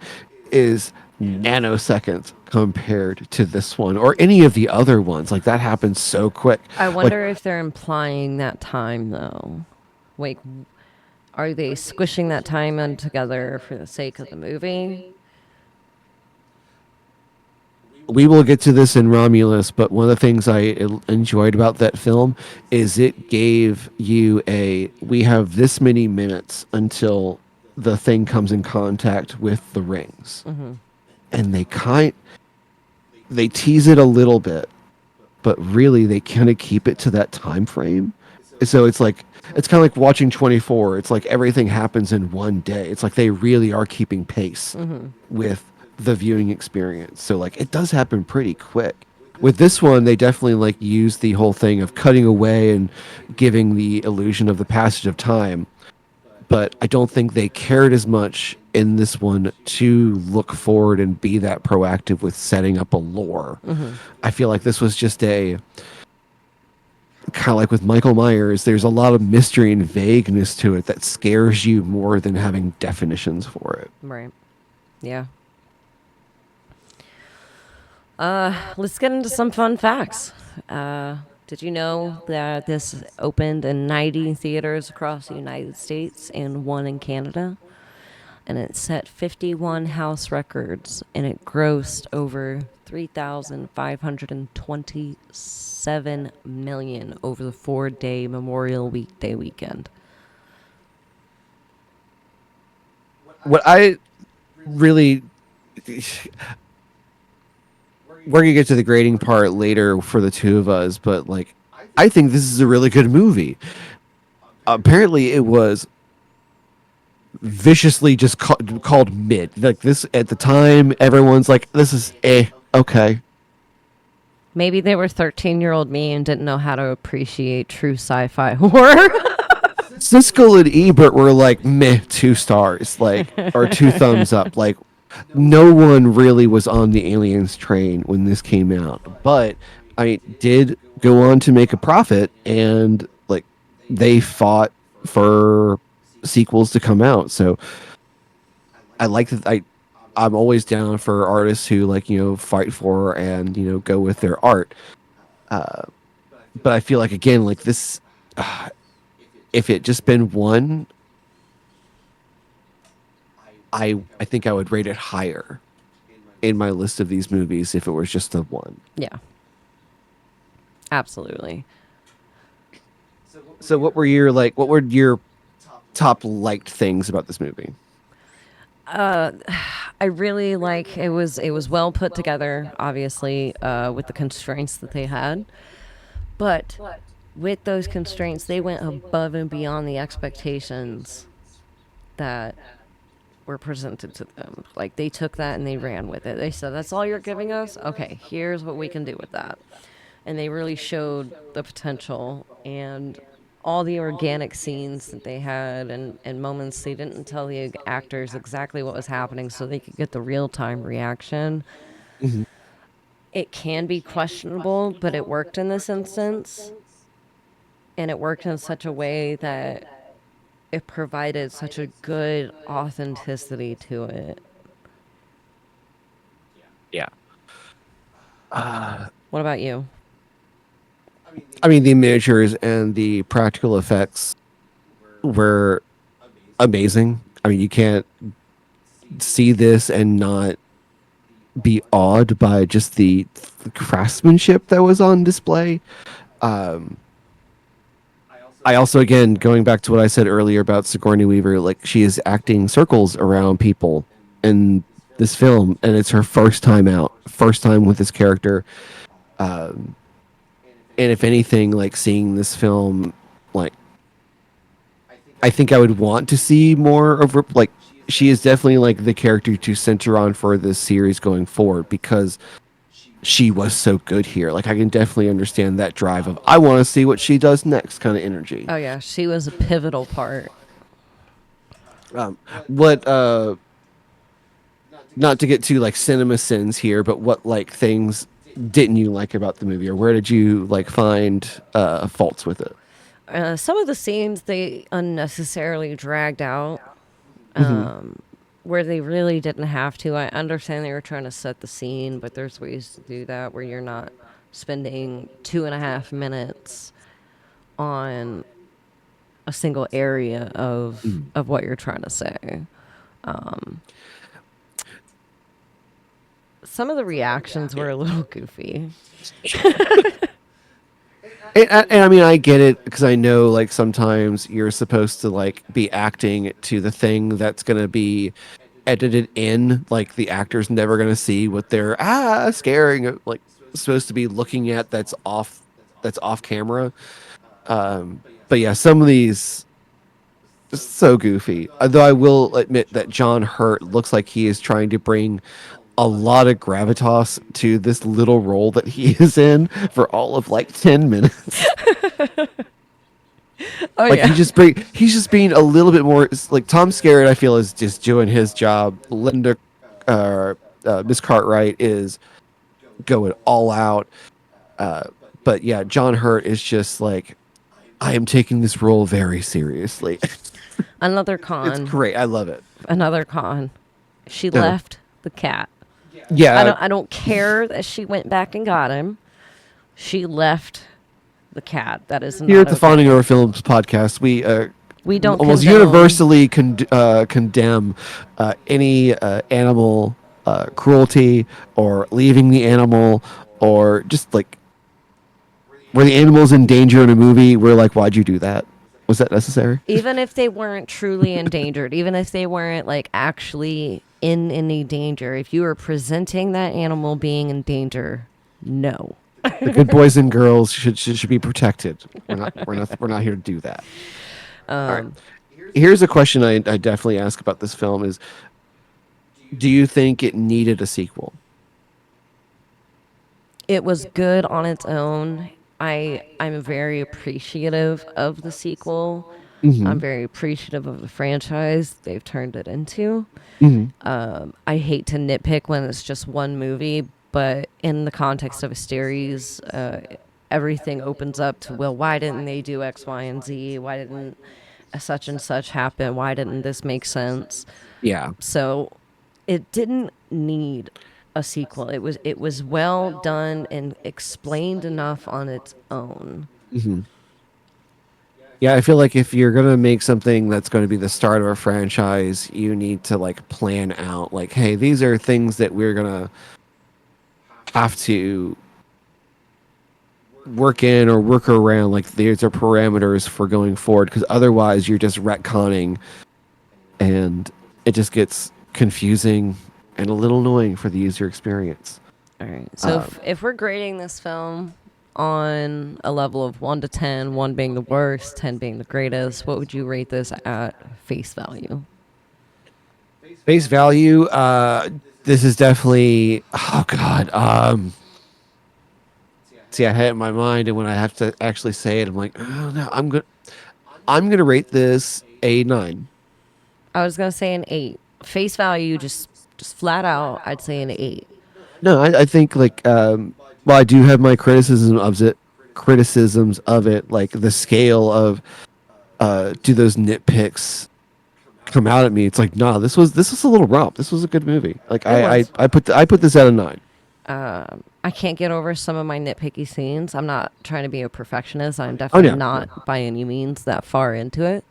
is nanoseconds compared to this one or any of the other ones. Like that happens so quick. I Like wonder if they're implying that time though. Like, are they squishing that time in together for the sake of the movie? we will get to this in Romulus, but one of the things I enjoyed about that film is it gave you we have this many minutes until the thing comes in contact with the rings. And they tease it a little bit, but really they kind of keep it to that time frame. So it's kind of like watching 24. It's like everything happens in one day. It's like they really are keeping pace with the viewing experience. So like it does happen pretty quick. With this one, they definitely like use the whole thing of cutting away and giving the illusion of the passage of time. But I don't think they cared as much in this one to look forward and be that proactive with setting up a lore. I feel like this was just kind of like with Michael Myers, there's a lot of mystery and vagueness to it that scares you more than having definitions for it. Right. Yeah. Let's get into some fun facts. Did you know that this opened in 90 theaters across the United States and one in Canada? And it set 51 house records and it grossed over 3,527 million over the 4-day Memorial Weekday weekend. What I really, we're gonna get to the grading part later for the two of us, but like, I think this is a really good movie. Apparently, it was viciously just called mid. Like this at the time, everyone's like, "This is okay." Maybe they were 13-year-old me and didn't know how to appreciate true sci-fi horror. Siskel and Ebert were like meh, 2 stars, like or 2 thumbs up. Like no one really was on the Aliens train when this came out, but I did go on to make a profit, and like they fought for sequels to come out. So I like that. I'm always down for artists who like fight for and go with their art. Uh, but I feel like again like this. If it just been one, I think I would rate it higher in my list of these movies if it was just the one. Yeah, absolutely. So what were your top liked things about this movie? I really like it was well put together, obviously, with the constraints that they had. But with those constraints, they went above and beyond the expectations that were presented to them. Like they took that and they ran with it. They said, "That's all you're giving us? Okay, here's what we can do with that." And they really showed the potential and all the organic scenes that they had and moments they didn't tell the actors exactly what was happening so they could get the real time reaction. Mhm. It can be questionable, but it worked in this instance. And it worked in such a way that it provided such a good authenticity to it. Yeah. Uh, What about you? I mean, the miniatures and the practical effects were amazing. I mean, you can't see this and not be awed by just the craftsmanship that was on display. Um, I also, again, going back to what I said earlier about Sigourney Weaver, like she is acting circles around people in this film, and it's her first time out, first time with this character. Um, and if anything, like seeing this film, like I think I would want to see more of her. Like she is definitely like the character to center on for this series going forward because she was so good here. Like I can definitely understand that drive of I want to see what she does next kind of energy. Oh, yeah, she was a pivotal part. Um, what not to get too like cinema sins here, but what like things didn't you like about the movie, or where did you like find faults with it? Some of the scenes they unnecessarily dragged out Hmm. where they really didn't have to. I understand they were trying to set the scene, but there's ways to do that where you're not spending 2.5 minutes on a single area of what you're trying to say. Some of the reactions were a little goofy. And I mean, I get it because I know like sometimes you're supposed to like be acting to the thing that's gonna be edited in. Like the actor's never gonna see what they're scaring like supposed to be looking at that's off camera. But yeah, some of these so goofy. Though I will admit that John Hurt looks like he is trying to bring a lot of gravitas to this little role that he is in for all of like 10 minutes. Oh, Like yeah. he's just being a little bit more like Tom Skerritt. I feel is just doing his job. Linda, Miss Cartwright is going all out. But yeah, John Hurt is just like, I am taking this role very seriously. Another It's con. great. I love it. Another con. She No. left the cat. I Yeah, don't I don't care that she went back and got him. She left the cat. That is here not at the Fawning okay. Horror Films podcast, we We don't almost condone. universally condemn any animal cruelty or leaving the animal or just like where the animal's in danger in a movie. We're like, why'd you do that? Was that necessary? Even if they weren't truly endangered, even if they weren't like actually in any danger, if you were presenting that animal being in danger, no. The good boys and girls should be protected. We're not here to do that. All right. Here's a question I definitely ask about this film is, do you think it needed a sequel? It was good on its own. I'm very appreciative of the sequel. Mm-hmm. I'm very appreciative of the franchise they've turned it into. Mm-hmm. I hate to nitpick when it's just one movie, but in the context of a series, everything opens up to, well, why didn't they do X, Y, and Z? Why didn't such and such happen? Why didn't this make sense? Yeah. So it didn't need a sequel. It was well done and explained enough on its own. Mm-hmm. Yeah, I feel like if you're gonna make something that's going to be the start of a franchise, you need to like plan out like, hey, these are things that we're gonna have to work in or work around. Like these are parameters for going forward, because otherwise you're just retconning, and it just gets confusing and a little annoying for the user experience. All right. So Um, if we're grading this film on a level of 1 to 10, 1 being the worst, 10 being the greatest, what would you rate this at face value? Face value, this is definitely, oh god, see, I had it in my mind, and when I have to actually say it, I'm like, oh no, I'm gonna rate this a 9. I was gonna say an 8. Face value, just flat out, I'd say an 8. No, I think like, well, I do have my criticisms of it, like the scale of do those nitpicks come out at me? It's like, nah, this was a little romp. This was a good movie. Like It was. I put this at a 9. I can't get over some of my nitpicky scenes. I'm not trying to be a perfectionist. I'm Oh definitely no, no. not by any means that far into it.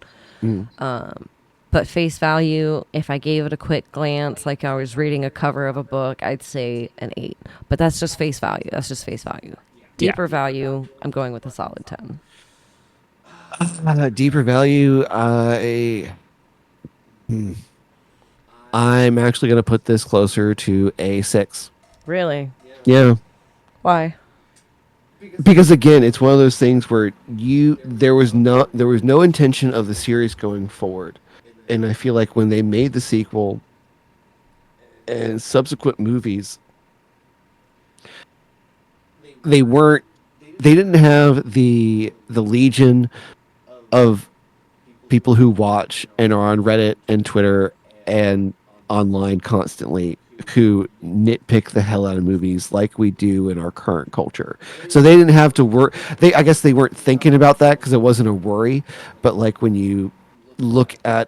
Mm. But face value, if I gave it a quick glance, like I was reading a cover of a book, I'd say an 8. But that's just face value. That's just face value. Yeah. Deeper value, I'm going with a solid 10. Deeper value, I'm actually gonna put this closer to a 6. Really? Yeah. Why? Because again, it's one of those things where there was no intention of the series going forward, and I feel like when they made the sequel and subsequent movies, they weren't they didn't have the legion of people who watch and are on Reddit and Twitter and online constantly, who nitpick the hell out of movies like we do in our current culture. So they didn't have to work. I guess they weren't thinking about that because it wasn't a worry. But like when you look at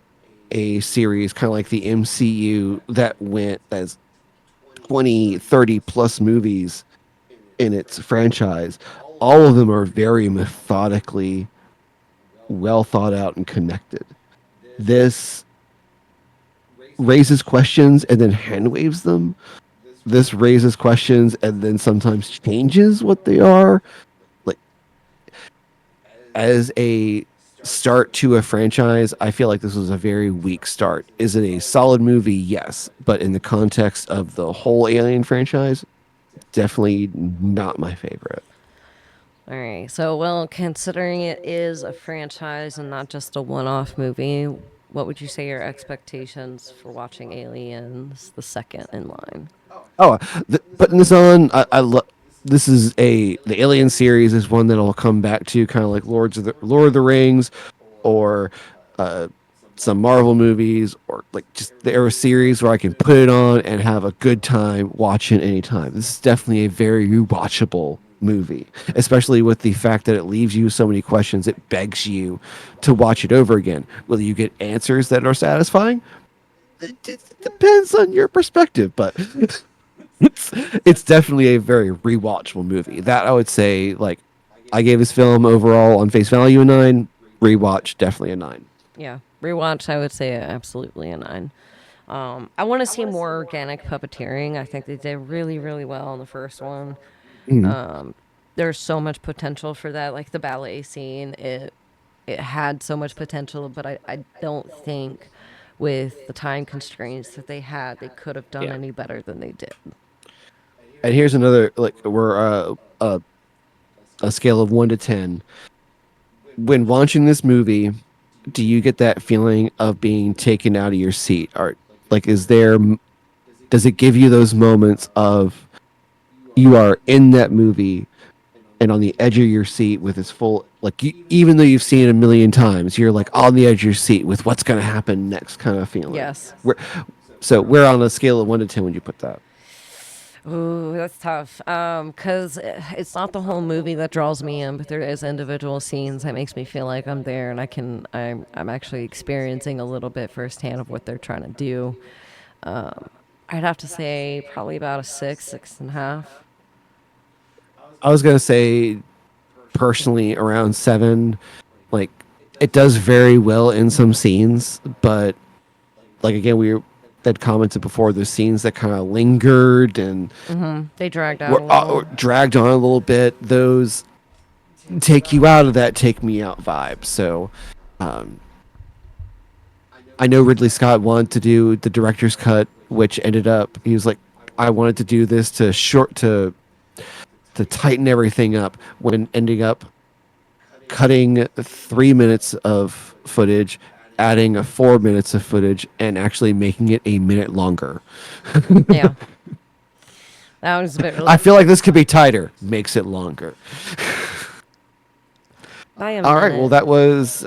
a series kind of like the MCU that went as 20, 30 plus movies in its franchise, all of them are very methodically well thought out and connected. This raises questions and then hand waves them. This raises questions and then sometimes changes what they are. Like, as a start to a franchise, I feel like this was a very weak start. Is it a solid movie? Yes. But in the context of the whole Alien franchise, definitely not my favorite. All right. So, well, considering it is a franchise and not just a one off movie, what would you say your expectations for watching Aliens, the second in line? Oh, putting this on, I love. This is the Alien series is one that I'll come back to, kind of like Lord of the Rings, or uh, some Marvel movies, or like just the Arrow series, where I can put it on and have a good time watching anytime. This is definitely a very rewatchable movie, especially with the fact that it leaves you so many questions. It begs you to watch it over again. Will you get answers that are satisfying? It depends on your perspective, but it's it's definitely a very rewatchable movie. That I would say, like, I gave this film overall on face value a 9. Rewatch definitely a 9. Yeah, rewatch. I would say absolutely a 9. I want to see more organic puppeteering. I think they did really, really well in the first one. Mhm. There's so much potential for that. Like the ballet scene, it had so much potential, but I don't think with the time constraints that they had, they could have done Yeah. any better than they did. And here's another, like, we're a scale of 1 to 10. When watching this movie, do you get that feeling of being taken out of your seat? Or, like, does it give you those moments of you are in that movie and on the edge of your seat with its full, like, even though you've seen it a million times, you're like on the edge of your seat with what's going to happen next kind of feeling. Yes. Where on a scale of 1 to 10 would you put that? Ooh, that's tough. Cause it's not the whole movie that draws me in, but there is individual scenes that makes me feel like I'm there, and I'm actually experiencing a little bit firsthand of what they're trying to do. I'd have to say probably about a 6, 6.5. I was going to say personally around 7. Like, it does very well in some scenes, but, like, again, we had commented before, there's scenes that kind of lingered and They dragged out were a little. dragged on a little bit. Those take you out of that take me out vibe. So um, I know Ridley Scott wanted to do the director's cut, which ended up, he was like, I wanted to do this to tighten everything up, when ending up cutting 3 minutes of footage, adding 4 minutes of footage, and actually making it a minute longer. Yeah, that was a bit I really. feel like this could be tighter. Makes it longer. By a All right. Well, minute. that was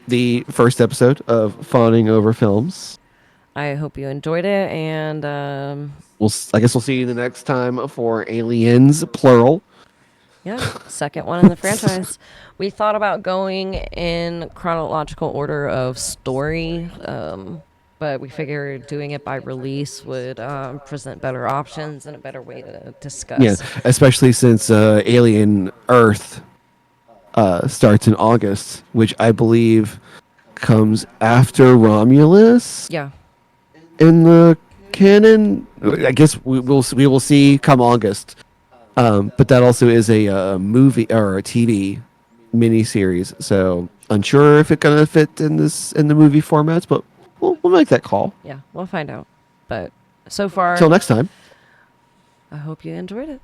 the first episode of Fawning Over Films. I hope you enjoyed it, and I guess we'll see you the next time for Aliens, plural. yeah, second one in the franchise. We thought about going in chronological order of story, but we figured doing it by release would present better options and a better way to Yeah, discuss. especially since Alien Earth starts in August, which I believe comes after Romulus Yeah, in the canon. I guess we will see come August. But that also is a movie or a TV miniseries, so unsure if it's gonna fit in the movie formats, but we'll make that call. yeah, we'll find out. But so far, Till next time. I hope you enjoyed it.